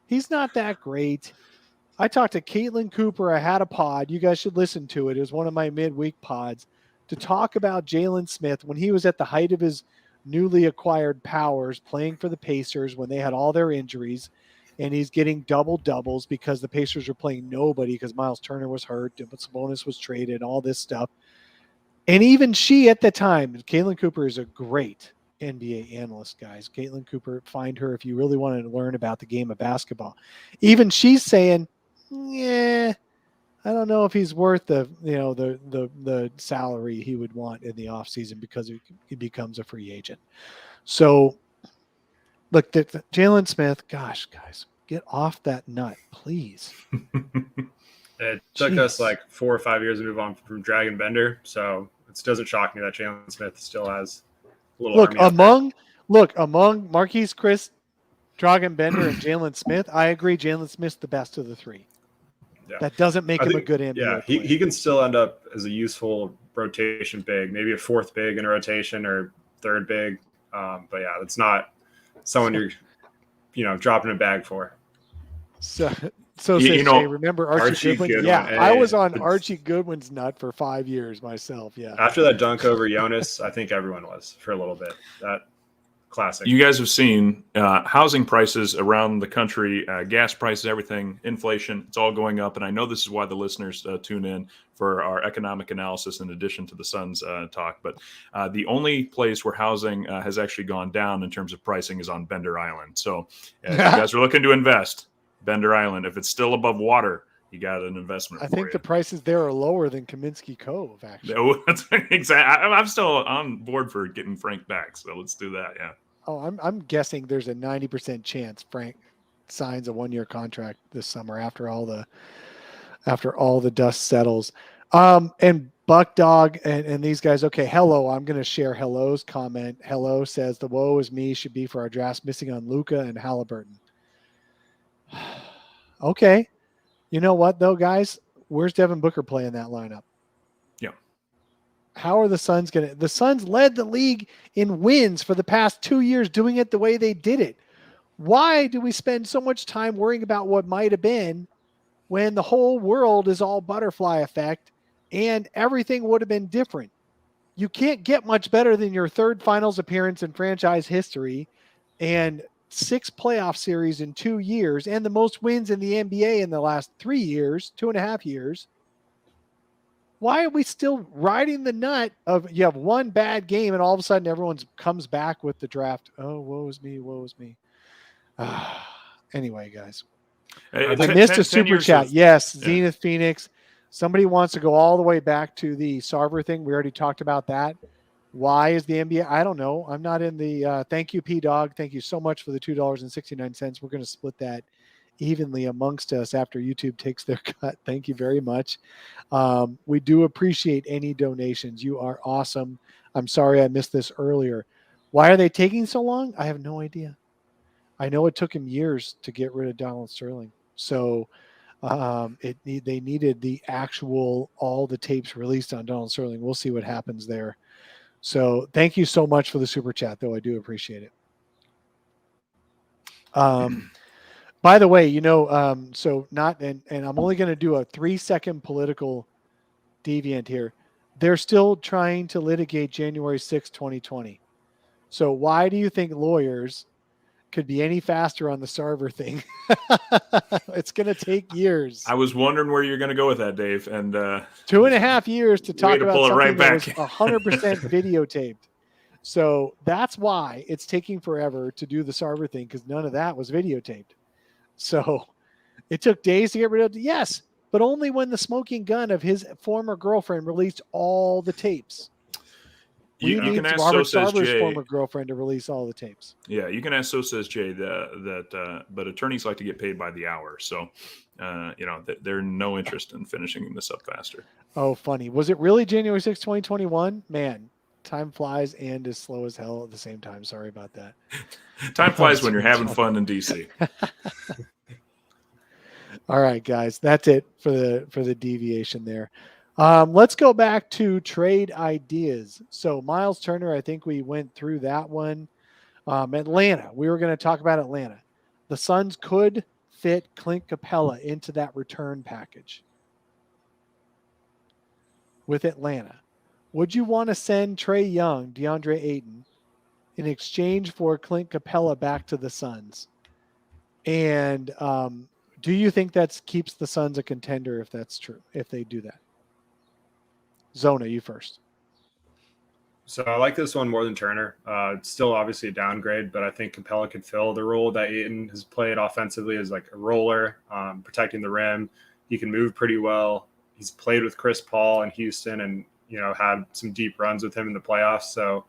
He's not that great. I talked to Caitlin Cooper. I had a pod. You guys should listen to it. It was one of my midweek pods to talk about Jalen Smith when he was at the height of his newly acquired powers playing for the Pacers when they had all their injuries, and he's getting double-doubles because the Pacers were playing nobody because Miles Turner was hurt, but Sabonis was traded, all this stuff. And even she at the time, Caitlin Cooper is a great NBA analyst, guys. Caitlin Cooper, find her if you really want to learn about the game of basketball. Even she's saying, I don't know if he's worth the salary he would want in the offseason because he becomes a free agent. So, look, Jalen Smith, gosh, guys, get off that nut, please. It took us like 4 or 5 years to move on from Dragon Bender, so it doesn't shock me that Jalen Smith still has a little. Among Marquise Chris, Dragon Bender, and Jalen Smith, I agree. Jalen Smith's the best of the 3. Yeah. That doesn't make him a good NBA player. He can still end up as a useful rotation big, maybe a 4th big in a rotation or 3rd big. But yeah, it's not someone you're dropping a bag for. So remember Archie Goodwin? Yeah, I was on Archie Goodwin's nut for 5 years myself. Yeah. After that dunk over Jonas, I think everyone was for a little bit. classic. You guys have seen housing prices around the country, gas prices, everything, inflation, it's all going up. And I know this is why the listeners tune in for our economic analysis in addition to the Suns talk. But the only place where housing has actually gone down in terms of pricing is on Bender Island. So if you guys are looking to invest, Bender Island, if it's still above water, you got an investment. I think the prices there are lower than Kaminsky Cove, actually. No, that's exactly. I'm still on board for getting Frank back, so let's do that. Yeah. Oh, I'm guessing there's a 90% chance Frank signs a 1-year contract this summer after all the dust settles. And Buck Dog and these guys. Okay, Hello. I'm going to share Hello's comment. Hello says the woe is me should be for our drafts missing on Luka and Halliburton. Okay. You know what, though, guys? Where's Devin Booker playing that lineup? Yeah. How are the Suns going to – the Suns led the league in wins for the past 2 years doing it the way they did it. Why do we spend so much time worrying about what might have been when the whole world is all butterfly effect and everything would have been different? You can't get much better than your third finals appearance in franchise history and 6 playoff series in 2 years and the most wins in the NBA in the last 3 years, 2.5 years. Why are we still riding the nut of you have one bad game and all of a sudden everyone comes back with the draft? Oh, woe is me, woe is me. Anyway, guys. I missed a super chat. Yes, Zenith Phoenix. Somebody wants to go all the way back to the Sarver thing. We already talked about that. Why is the NBA? I don't know. I'm not in the thank you, P-Dog. Thank you so much for the $2.69. We're going to split that evenly amongst us after YouTube takes their cut. Thank you very much. We do appreciate any donations. You are awesome. I'm sorry I missed this earlier. Why are they taking so long? I have no idea. I know it took him years to get rid of Donald Sterling. So they needed the actual, all the tapes released on Donald Sterling. We'll see what happens there. So thank you so much for the super chat, though. I do appreciate it. By the way, so not, and I'm only going to do a 3-second political deviant here. They're still trying to litigate January 6, 2020. So why do you think lawyers could be any faster on the Sarver thing? It's going to take years. I was wondering where you're going to go with that, Dave. And 2.5 years to talk about something right that was 100% videotaped. So that's why it's taking forever to do the Sarver thing, because none of that was videotaped. So it took days to get rid of it. Yes, but only when the smoking gun of his former girlfriend released all the tapes. You can ask Robert Sarver's former girlfriend to release all the tapes. Yeah, you can ask So Says Jay but attorneys like to get paid by the hour. So, they're no interest in finishing this up faster. Oh, funny. Was it really January 6, 2021? Man, time flies and is slow as hell at the same time. Sorry about that. Time flies when you're having fun in DC. All right, guys, that's it for the deviation there. Let's go back to trade ideas. So Miles Turner, I think we went through that one. Atlanta, we were going to talk about Atlanta. The Suns could fit Clint Capella into that return package with Atlanta. Would you want to send Trae Young, DeAndre Ayton, in exchange for Clint Capella back to the Suns? And do you think that keeps the Suns a contender if that's true, if they do that? Zona, you first. So I like this one more than Turner. It's still obviously a downgrade, but I think Capella could fill the role that Ayton has played offensively as like a roller, protecting the rim. He can move pretty well. He's played with Chris Paul in Houston and, had some deep runs with him in the playoffs. So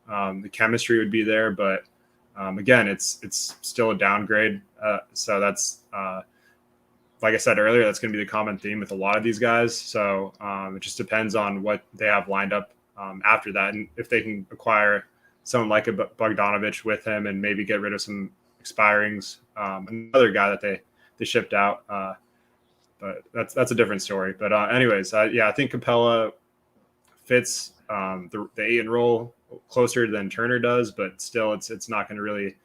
the chemistry would be there, but again, it's still a downgrade. So that's, like I said earlier, that's going to be the common theme with a lot of these guys. So it just depends on what they have lined up after that. And if they can acquire someone like a Bogdanovich with him and maybe get rid of some expirings, another guy that they shipped out. But that's a different story. But anyways, I think Capella fits the Ayton role closer than Turner does, but still it's not going to really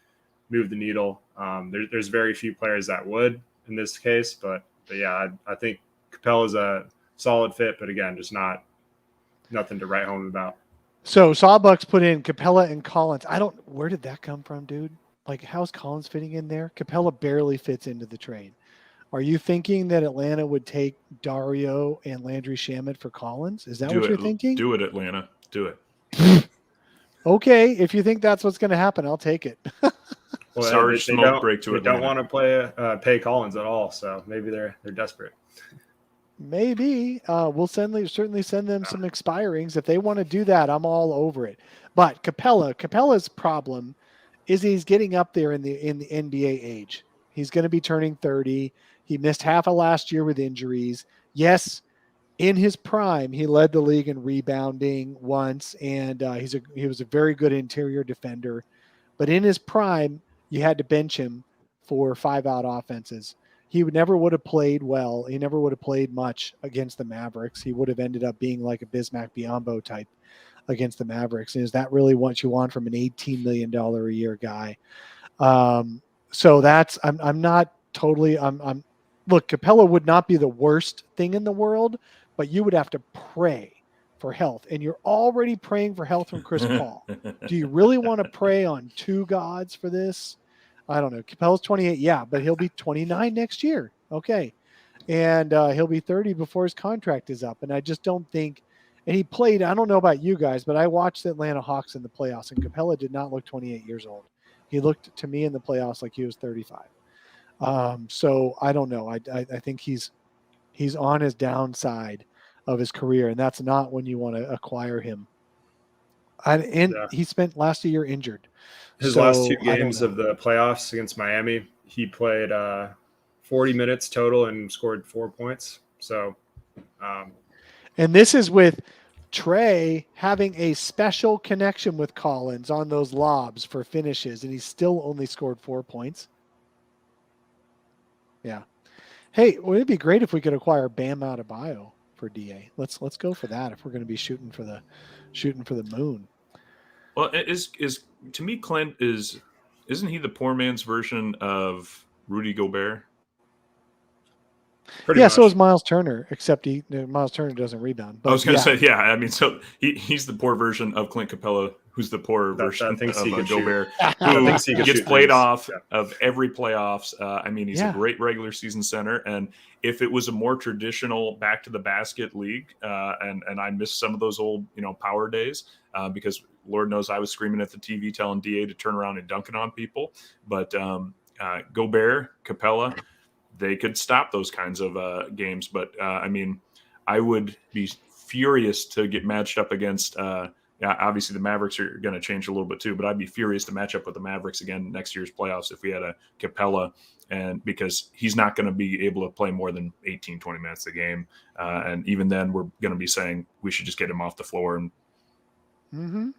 move the needle. There's very few players that would in this case, but yeah, I think Capella's a solid fit, but again, just nothing to write home about. So Sawbucks put in Capella and Collins. Where did that come from, dude? Like, how's Collins fitting in there? Capella barely fits into the trade. Are you thinking that Atlanta would take Dario and Landry Shamet for Collins? Is that what you're thinking? Do it, Atlanta. Do it. Okay, if you think that's what's going to happen, I'll take it. Well, Sarge smoke break to They Atlanta. don't want to pay Collins at all, so maybe they're desperate. Maybe we'll certainly send them some expirings. If they want to do that, I'm all over it. But Capella's problem is he's getting up there in the NBA age. He's going to be turning 30. He missed half of last year with injuries. Yes, in his prime, he led the league in rebounding once, and he was a very good interior defender. But in his prime, you had to bench him for 5-out offenses. He never would have played well. He never would have played much against the Mavericks. He would have ended up being like a Bismack Biyombo type against the Mavericks. And is that really what you want from an $18 million a year guy? So that's, I'm not totally, look, Capella would not be the worst thing in the world, but you would have to pray for health. And you're already praying for health from Chris Paul. Do you really want to pray on two gods for this? I don't know. Capella's 28. Yeah, but he'll be 29 next year. Okay. And he'll be 30 before his contract is up. And I just don't think, and he played, I don't know about you guys, but I watched the Atlanta Hawks in the playoffs, and Capella did not look 28 years old. He looked to me in the playoffs like he was 35. So I don't know. I think he's on his downside of his career, and that's not when you want to acquire him. He spent last year injured. His last two games of the playoffs against Miami, he played 40 minutes total and scored 4 points. So, and this is with Trey having a special connection with Collins on those lobs for finishes, and he still only scored 4 points. Yeah. Hey, would it be great if we could acquire Bam Adebayo for DA? Let's go for that if we're going to be shooting for the moon. Well, is to me, Clint isn't he the poor man's version of Rudy Gobert? Pretty much. So is Miles Turner, except Miles Turner doesn't rebound. But I was going to say, yeah. I mean, so he's the poor version of Clint Capella, who's the poor version of Gobert, who gets played off of every playoffs. I mean, he's a great regular season center, and if it was a more traditional back to the basket league, and I miss some of those old power days because Lord knows I was screaming at the TV telling DA to turn around and dunk it on people, but Gobert, Capella, they could stop those kinds of games. But I mean, I would be furious to get matched up against. Obviously, the Mavericks are going to change a little bit too, but I'd be furious to match up with the Mavericks again next year's playoffs if we had a Capella, and because he's not going to be able to play more than 18, 20 minutes a game. And even then, we're going to be saying we should just get him off the floor. And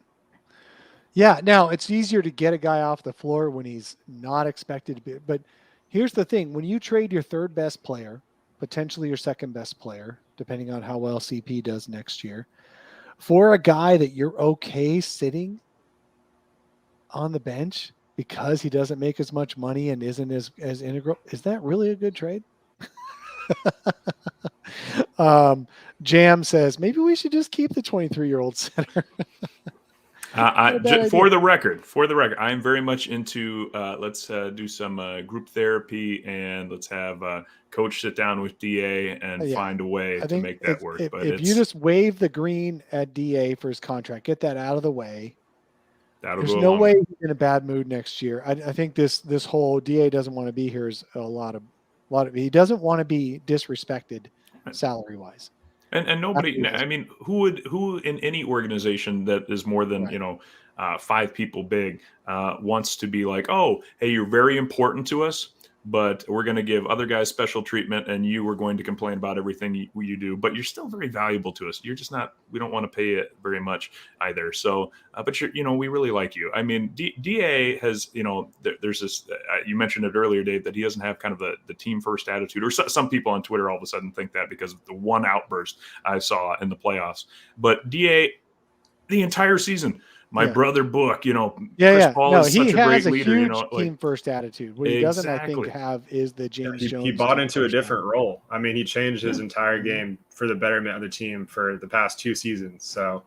yeah, now it's easier to get a guy off the floor when he's not expected to be. But here's the thing. When you trade your third best player, potentially your second best player, depending on how well CP does next year, for a guy that you're okay sitting on the bench because he doesn't make as much money and isn't as integral, is that really a good trade? Jam says, maybe we should just keep the 23-year-old center. For the record, I am very much into let's do some group therapy, and let's have coach sit down with DA and find a way to make that work. But if you just wave the green at DA for his contract, get that out of the way. There's no way he's in a bad mood next year. I think this whole DA doesn't want to be here is a lot of he doesn't want to be disrespected salary wise. And nobody, I mean, who in any organization that is more than, 5 people big wants to be like, oh, hey, you're very important to us, but we're going to give other guys special treatment and you are going to complain about everything you do, but you're still very valuable to us. You're just not, we don't want to pay it very much either. So, but we really like you. I mean, DA has, there's this, you mentioned it earlier, Dave, that he doesn't have kind of the team first attitude, or some people on Twitter all of a sudden think that because of the one outburst I saw in the playoffs. But DA, the entire season, my brother Book, Chris Paul is such a great leader. He has a huge team first attitude. What he doesn't, I think, have is the James Jones. He bought into a different role. I mean, he changed his entire game for the betterment of the team for the past 2 seasons. So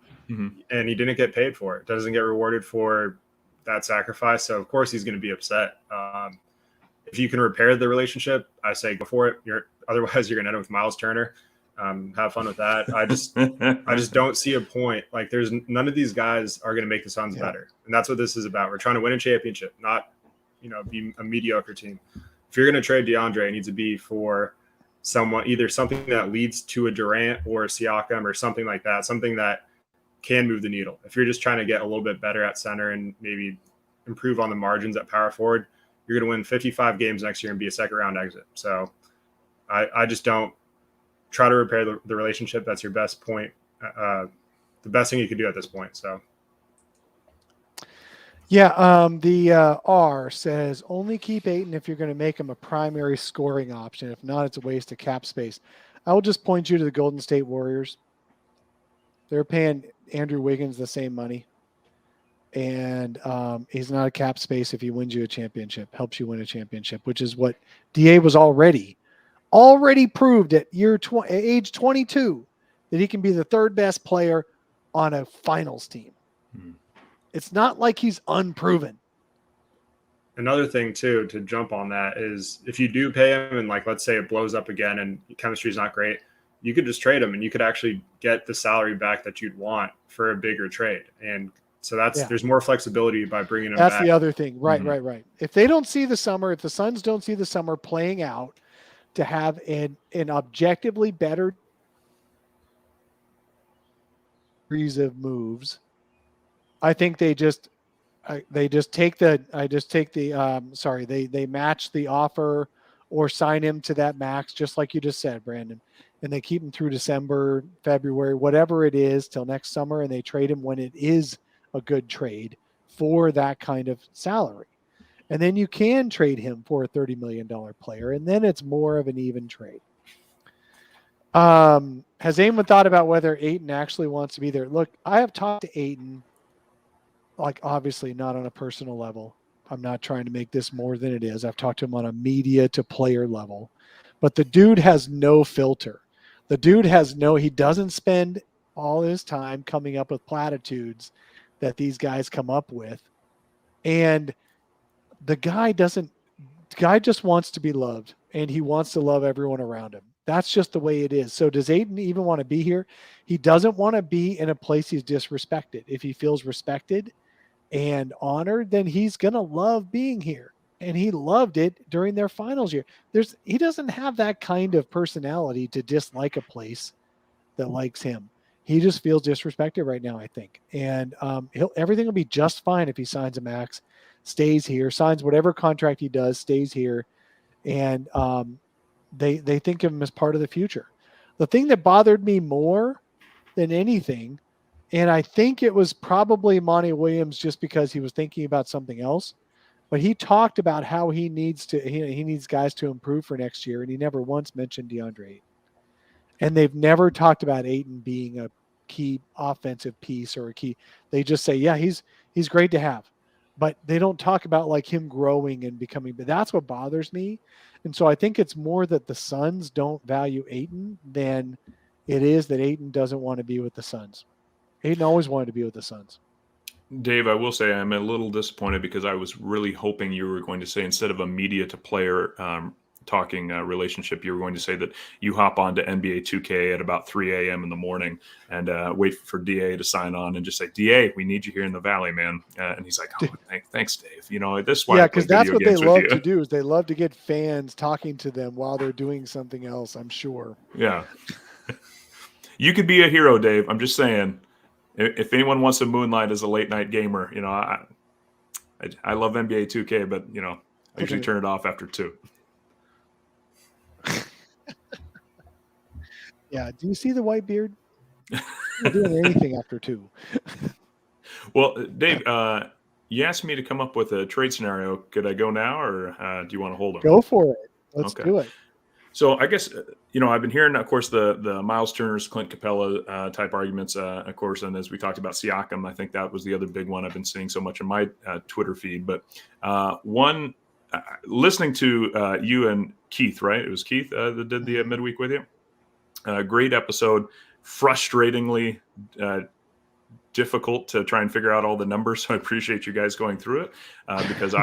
and he didn't get paid for it. Doesn't get rewarded for that sacrifice. So of course he's going to be upset. If you can repair the relationship, I say go for it. Otherwise you're going to end up with Miles Turner. Have fun with that. I just don't see a point. Like there's none of these guys are going to make the Suns better. And that's what this is about. We're trying to win a championship, not, be a mediocre team. If you're going to trade DeAndre, it needs to be for someone, either something that leads to a Durant or a Siakam or something like that, something that can move the needle. If you're just trying to get a little bit better at center and maybe improve on the margins at power forward, you're going to win 55 games next year and be a second round exit. So I just don't try to repair the relationship. That's your best point. The best thing you could do at this point. So. Yeah, the R says only keep Ayton if you're going to make him a primary scoring option. If not, it's a waste of cap space. I will just point you to the Golden State Warriors. They're paying Andrew Wiggins the same money, and he's not a cap space if he wins you a championship, helps you win a championship, which is what DA was already proved at age 22 that he can be the third best player on a finals team. It's not like he's unproven. Another thing too, to jump on that is if you do pay him and let's say it blows up again and chemistry is not great, you could just trade him and you could actually get the salary back that you'd want for a bigger trade. And so there's more flexibility by bringing him back. That's the other thing. Right. If they don't see the summer, if the Suns don't see the summer playing out to have an objectively better series of moves, I think they match the offer or sign him to that max, just like you just said, Brandon. And they keep him through December, February, whatever it is till next summer. And they trade him when it is a good trade for that kind of salary. And then you can trade him for a $30 million player. And then it's more of an even trade. Has anyone thought about whether Ayton actually wants to be there? Look, I have talked to Ayton, obviously not on a personal level. I'm not trying to make this more than it is. I've talked to him on a media to player level, but the dude has no filter. The dude he doesn't spend all his time coming up with platitudes that these guys come up with. And the guy just wants to be loved, and he wants to love everyone around him. That's just the way it is. So does Ayton even want to be here? He doesn't want to be in a place he's disrespected. If he feels respected and honored, then he's going to love being here. And he loved it during their finals year. He doesn't have that kind of personality to dislike a place that likes him. He just feels disrespected right now, I think. And everything will be just fine if he signs a max, stays here, signs whatever contract he does, stays here. And they think of him as part of the future. The thing that bothered me more than anything, and I think it was probably Monty Williams just because he was thinking about something else, but he talked about how he needs guys to improve for next year, and he never once mentioned DeAndre Ayton. And they've never talked about Ayton being a key offensive piece or a key. They just say, yeah, he's great to have, but they don't talk about him growing and becoming. But that's what bothers me. And so I think it's more that the Suns don't value Ayton than it is that Ayton doesn't want to be with the Suns. Ayton always wanted to be with the Suns. Dave, I will say I'm a little disappointed because I was really hoping you were going to say, instead of a media to player talking relationship, you were going to say that you hop on to NBA 2K at about 3 a.m. in the morning and wait for DA to sign on and just say, DA, we need you here in the Valley, man. And he's like, oh, thanks, Dave. This is why. Yeah, because that's what they love to do, is they love to get fans talking to them while they're doing something else, I'm sure. Yeah. You could be a hero, Dave. I'm just saying. If anyone wants to moonlight as a late night gamer, I love NBA 2K, but I usually turn it off after 2. Yeah. Do you see the white beard? You're doing anything after 2. Well, Dave, you asked me to come up with a trade scenario. Could I go now, or do you want to hold on? Go for it. Let's do it. So I guess, I've been hearing, of course, the Miles Turner's, Clint Capella type arguments, of course. And as we talked about Siakam, I think that was the other big one I've been seeing so much in my Twitter feed. But listening to you and Keith, right? It was Keith that did the midweek with you. Great episode. Frustratingly difficult to try and figure out all the numbers. So I appreciate you guys going through it because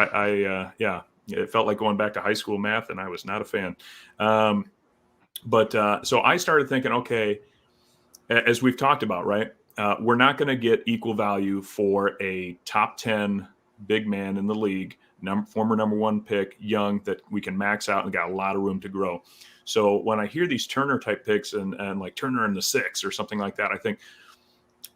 it felt like going back to high school math, and I was not a fan. So I started thinking, okay, as we've talked about, right? We're not going to get equal value for a top 10 big man in the league, former number 1 pick, young, that we can max out and got a lot of room to grow. So when I hear these Turner type picks and like Turner in the 6 or something like that, I think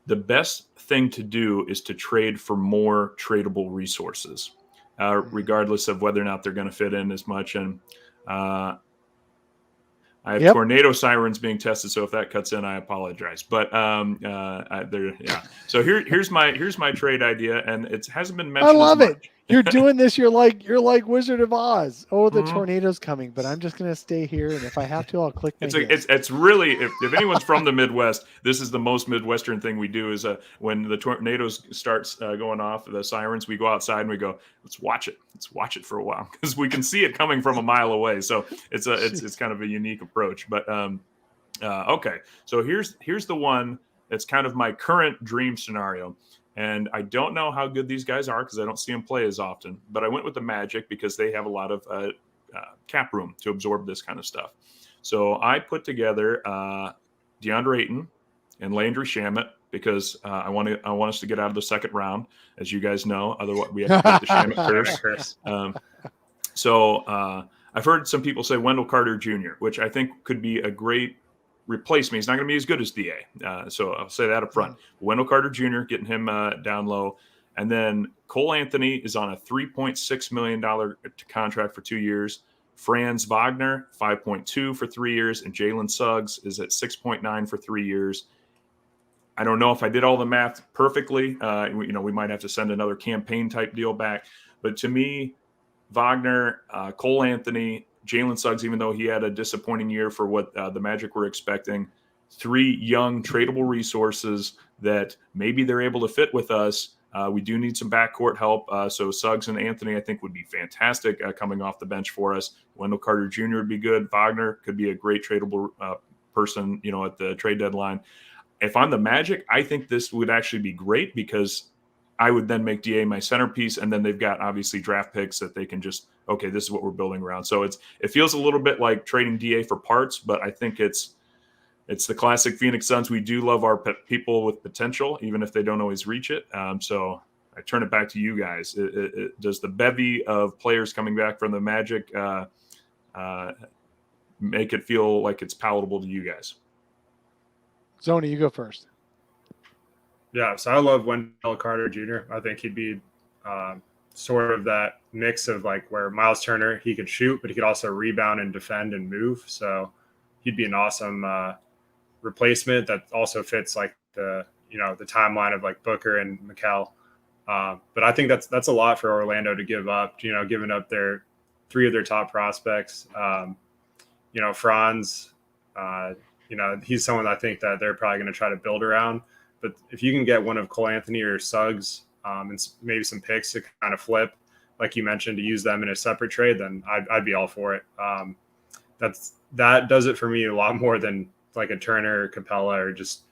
the best thing to do is to trade for more tradable resources, regardless of whether or not they're going to fit in as much. And I have tornado sirens being tested, so if that cuts in, I apologize. But So here's my trade idea, and it hasn't been mentioned. I love it. You're doing this. You're like Wizard of Oz. Oh, the tornado's coming, but I'm just gonna stay here, and if I have to, I'll click. It's really if anyone's from the Midwest, this is the most Midwestern thing we do. Is when the tornadoes starts going off, the sirens, we go outside and we go, let's watch it. Let's watch it for a while because we can see it coming from a mile away. So it's kind of a unique approach. But okay, so here's the one that's kind of my current dream scenario. And I don't know how good these guys are because I don't see them play as often. But I went with the Magic because they have a lot of cap room to absorb this kind of stuff. So I put together DeAndre Ayton and Landry Shamet because I want us to get out of the second round, as you guys know. Otherwise, we have to get the Shamet curse. So I've heard some people say Wendell Carter Jr., which I think could be a great replacement. He's not going to be as good as DA. So I'll say that up front. Wendell Carter Jr., getting him down low. And then Cole Anthony is on a $3.6 million contract for 2 years. Franz Wagner, 5.2 for 3 years. And Jalen Suggs is at 6.9 for 3 years. I don't know if I did all the math perfectly. We might have to send another campaign type deal back. But to me, Wagner, Cole Anthony, Jalen Suggs, even though he had a disappointing year for what the Magic were expecting, 3 young tradable resources that maybe they're able to fit with us. We do need some backcourt help. So Suggs and Anthony, I think, would be fantastic coming off the bench for us. Wendell Carter Jr. would be good. Wagner could be a great tradable person, at the trade deadline. If I'm the Magic, I think this would actually be great because I would then make DA my centerpiece, and then they've got obviously draft picks that they can just, okay, this is what we're building around. So it feels a little bit like trading DA for parts, but I think it's the classic Phoenix Suns. We do love our people with potential, even if they don't always reach it. So I turn it back to you guys. Does the bevy of players coming back from the Magic make it feel like it's palatable to you guys? Zona, you go first. Yeah, so I love Wendell Carter Jr. I think he'd be sort of that mix of like where Miles Turner, he could shoot, but he could also rebound and defend and move. So he'd be an awesome replacement that also fits like the timeline of like Booker and Mikal. But I think that's a lot for Orlando to give up. Giving up their 3 of their top prospects. Franz. He's someone I think that they're probably going to try to build around. But if you can get one of Cole Anthony or Suggs and maybe some picks to kind of flip, like you mentioned, to use them in a separate trade, then I'd be all for it. That does it for me a lot more than like a Turner or Capella or just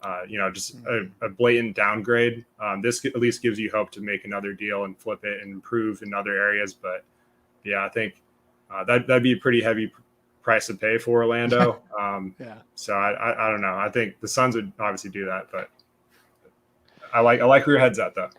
a blatant downgrade. This at least gives you hope to make another deal and flip it and improve in other areas. But yeah, I think that'd be a pretty heavy price to pay for Orlando. So I don't know. I think the Suns would obviously do that, but I like where your head's at though.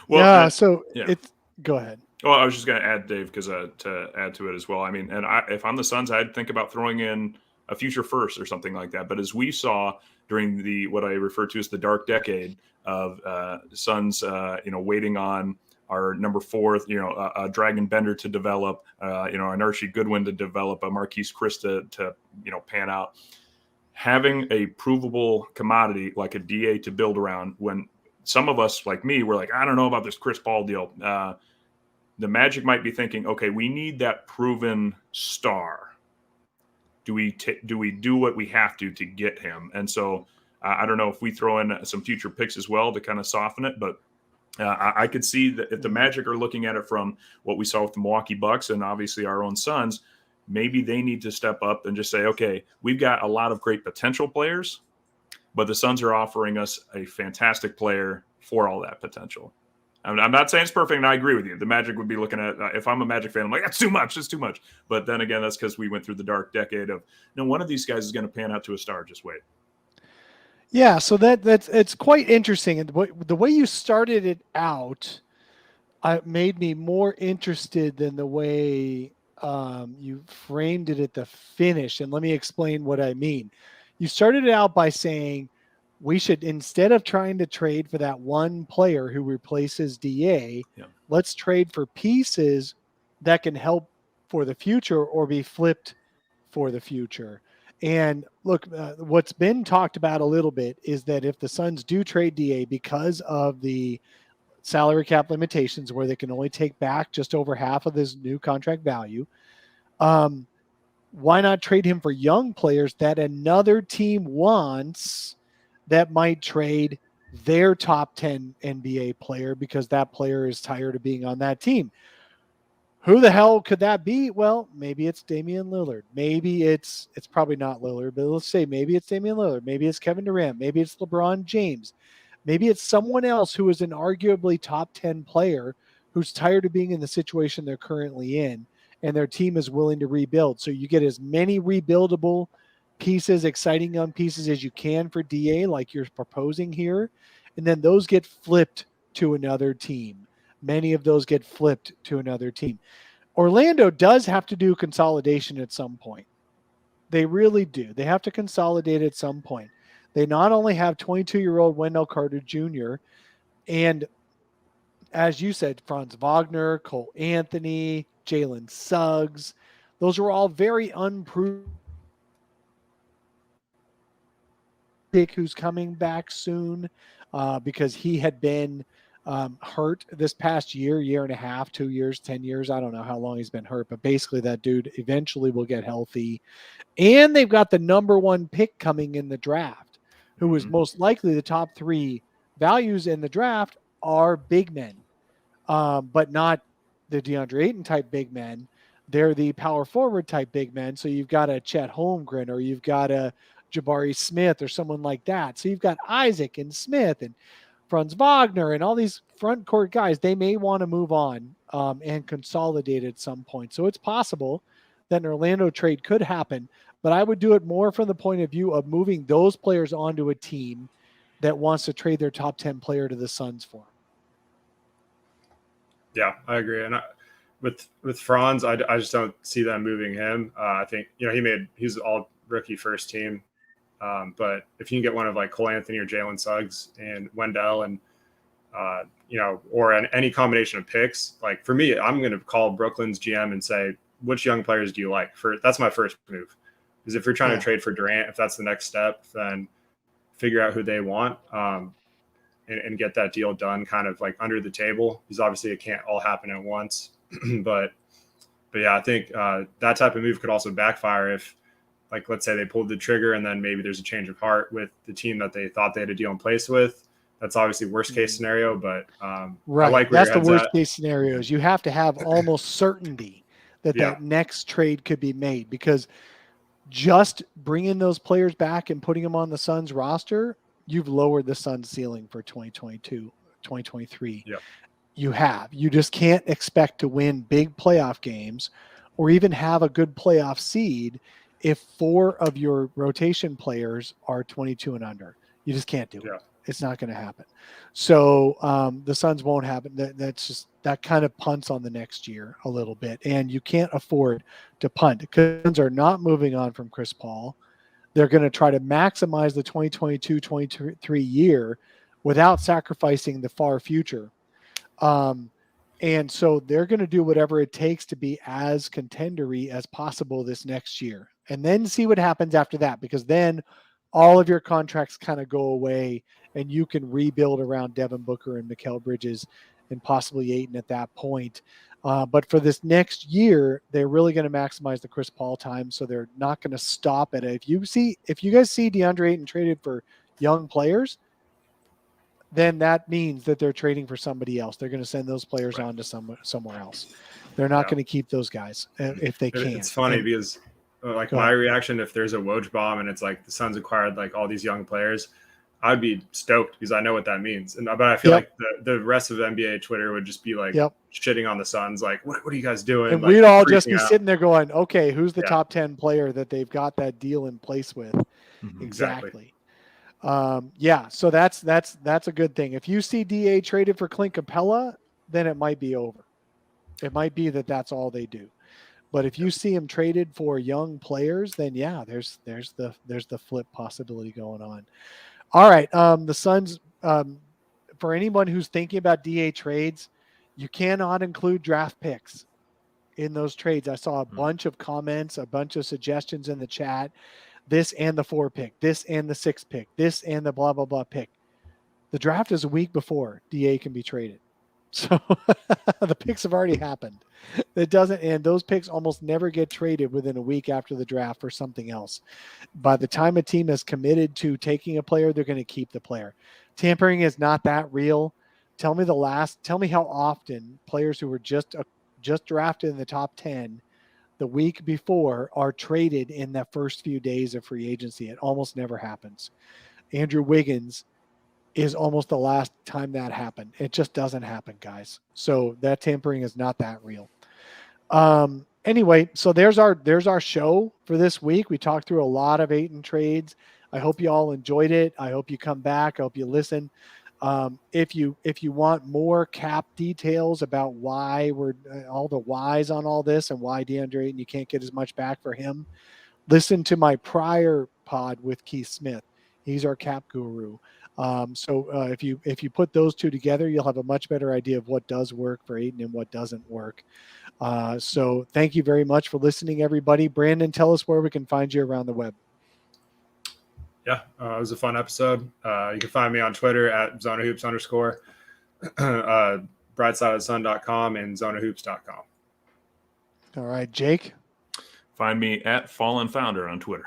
Go ahead. Well, I was just going to add, Dave, because to add to it as well. I mean, and if I'm the Suns, I'd think about throwing in a future first or something like that. But as we saw during what I refer to as the dark decade of Suns, waiting on our number 4, a Dragon Bender to develop, an Archie Goodwin to develop, a Marquise Chris to pan out. Having a provable commodity like a DA to build around, when some of us like me were like, I don't know about this Chris Paul deal. The Magic might be thinking, okay, we need that proven star. Do we do what we have to get him? And so I don't know if we throw in some future picks as well to kind of soften it, but I could see that if the Magic are looking at it from what we saw with the Milwaukee Bucks and obviously our own Suns, maybe they need to step up and just say, okay, we've got a lot of great potential players. but the Suns are offering us a fantastic player for all that potential. I'm not saying it's perfect, and I agree with you. The Magic would be looking at, if I'm a Magic fan, I'm like, that's too much. But then again, that's because we went through the dark decade of, one of these guys is going to pan out to a star. Just wait. Yeah, so it's quite interesting. And the way you started it out made me more interested than the way you framed it at the finish. And let me explain what I mean. You started it out by saying we should, instead of trying to trade for that one player who replaces DA, let's trade for pieces that can help for the future or be flipped for the future. And look, what's been talked about a little bit is that if the Suns do trade DA because of the salary cap limitations where they can only take back just over half of his new contract value, why not trade him for young players that another team wants that might trade their top 10 NBA player because that player is tired of being on that team? Who the hell could that be? Well, maybe it's Damian Lillard. Maybe it's probably not Lillard, but let's say maybe it's Damian Lillard. Maybe it's Kevin Durant. Maybe it's LeBron James. Maybe it's someone else who is an arguably top 10 player who's tired of being in the situation they're currently in, and their team is willing to rebuild. So you get as many rebuildable pieces, exciting young pieces as you can for DA, like you're proposing here, and then those get flipped to another team. Many of those get flipped to another team. Orlando does have to do consolidation at some point. They really do. They have to consolidate at some point. They not only have 22-year-old Wendell Carter Jr. and, as you said, Franz Wagner, Cole Anthony, Jalen Suggs. Those are all very unproven. Who's coming back soon because he had been hurt this past year and a half, 2 years, 10 years. I don't know how long he's been hurt, but basically that dude eventually will get healthy. And they've got the number 1 pick coming in the draft, who is most likely the top 3 values in the draft are big men, but not the DeAndre Ayton type big men. They're the power forward type big men. So you've got a Chet Holmgren, or you've got a Jabari Smith, or someone like that. So you've got Isaac and Smith and Franz Wagner and all these front court guys. They may want to move on and consolidate at some point. So it's possible that an Orlando trade could happen, but I would do it more from the point of view of moving those players onto a team that wants to trade their top 10 player to the Suns for them. Yeah, I agree. And with Franz, I just don't see them moving him. I think, he's all rookie first team. But if you can get one of like Cole Anthony or Jalen Suggs and Wendell and, or any combination of picks, like for me, I'm going to call Brooklyn's GM and say, which young players do you like? That's my first move. Because if you're trying to trade for Durant, if that's the next step, then figure out who they want and get that deal done kind of like under the table. Because obviously it can't all happen at once. but yeah, I think that type of move could also backfire if, like, let's say they pulled the trigger and then maybe there's a change of heart with the team that they thought they had a deal in place with. That's obviously worst case scenario, but right. I like where that's the worst case scenario. Is you have to have almost certainty that that next trade could be made, because just bringing those players back and putting them on the Suns roster, you've lowered the Suns ceiling for 2022, 2023. Yep. You just can't expect to win big playoff games or even have a good playoff seed if 4 of your rotation players are 22 and under. You just can't do it. It's not going to happen. So the Suns won't happen. That kind of punts on the next year a little bit, and you can't afford to punt. The Suns are not moving on from Chris Paul. They're going to try to maximize the 2022-23 year without sacrificing the far future. And so they're going to do whatever it takes to be as contendery as possible this next year, and then see what happens after that, because then all of your contracts kind of go away and you can rebuild around Devin Booker and Mikal Bridges and possibly Ayton at that point. But for this next year, they're really going to maximize the Chris Paul time. So they're not going to stop at it. If you guys see DeAndre Ayton traded for young players, then that means that they're trading for somebody else. They're going to send those players on to somewhere else. They're not going to keep those guys if they can. It's funny because like Go my ahead. reaction if there's a Woj bomb and it's like the Suns acquired like all these young players, I'd be stoked because I know what that means. But I feel Yep. like the rest of NBA Twitter would just be like Yep. shitting on the Suns, like what are you guys doing? And Like we'd all just freaking be out. sitting there going, okay, who's the Yeah. top 10 player that they've got that deal in place with? Mhm. Exactly. Yeah. So that's a good thing. If you see DA traded for Clint Capella, then it might be over. It might be that that's all they do. But if you see him traded for young players, then yeah, there's the flip possibility going on. All right. The Suns, for anyone who's thinking about DA trades, you cannot include draft picks in those trades. I saw a bunch of comments, a bunch of suggestions in the chat. This and the 4 pick, this and the 6 pick, this and the blah, blah, blah pick. The draft is a week before DA can be traded. So the picks have already happened. It doesn't, and those picks almost never get traded within a week after the draft for something else. By the time a team is committed to taking a player, they're going to keep the player. Tampering is not that real. Tell me how often players who were just drafted in the top 10 the week before are traded in the first few days of free agency. It almost never happens. Andrew Wiggins is almost the last time that happened. It just doesn't happen, guys. So that tampering is not that real. Anyway, so there's our show for this week. We talked through a lot of Ayton trades. I hope you all enjoyed it. I hope you come back. I hope you listen. If you want more cap details about why we're all the whys on all this and why DeAndre Ayton, you can't get as much back for him, listen to my prior pod with Keith Smith. He's our cap guru. If you put those two together, you'll have a much better idea of what does work for Ayton and what doesn't work. So thank you very much for listening, everybody. Brandon, tell us where we can find you around the web. Yeah, it was a fun episode. You can find me on Twitter at zonahoops_, brightsideofthesun.com and zonahoops.com. All right, Jake. Find me at Fallen Founder on Twitter.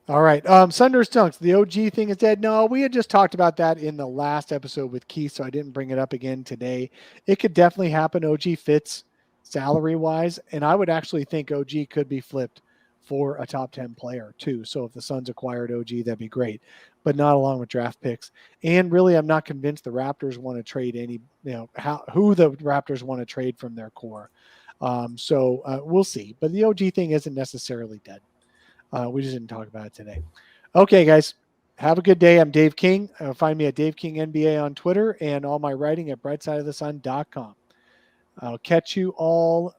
All right. Sunder Stunks, the OG thing is dead. No, we had just talked about that in the last episode with Keith, so I didn't bring it up again today. It could definitely happen. OG fits salary-wise, and I would actually think OG could be flipped for a top 10 player too. So if the Suns acquired OG, that'd be great, but not along with draft picks. And really, I'm not convinced the Raptors want to trade who the Raptors want to trade from their core. We'll see. But the OG thing isn't necessarily dead. We just didn't talk about it today. Okay, guys. Have a good day. I'm Dave King. Find me at Dave King NBA on Twitter and all my writing at brightsideofthesun.com. I'll catch you all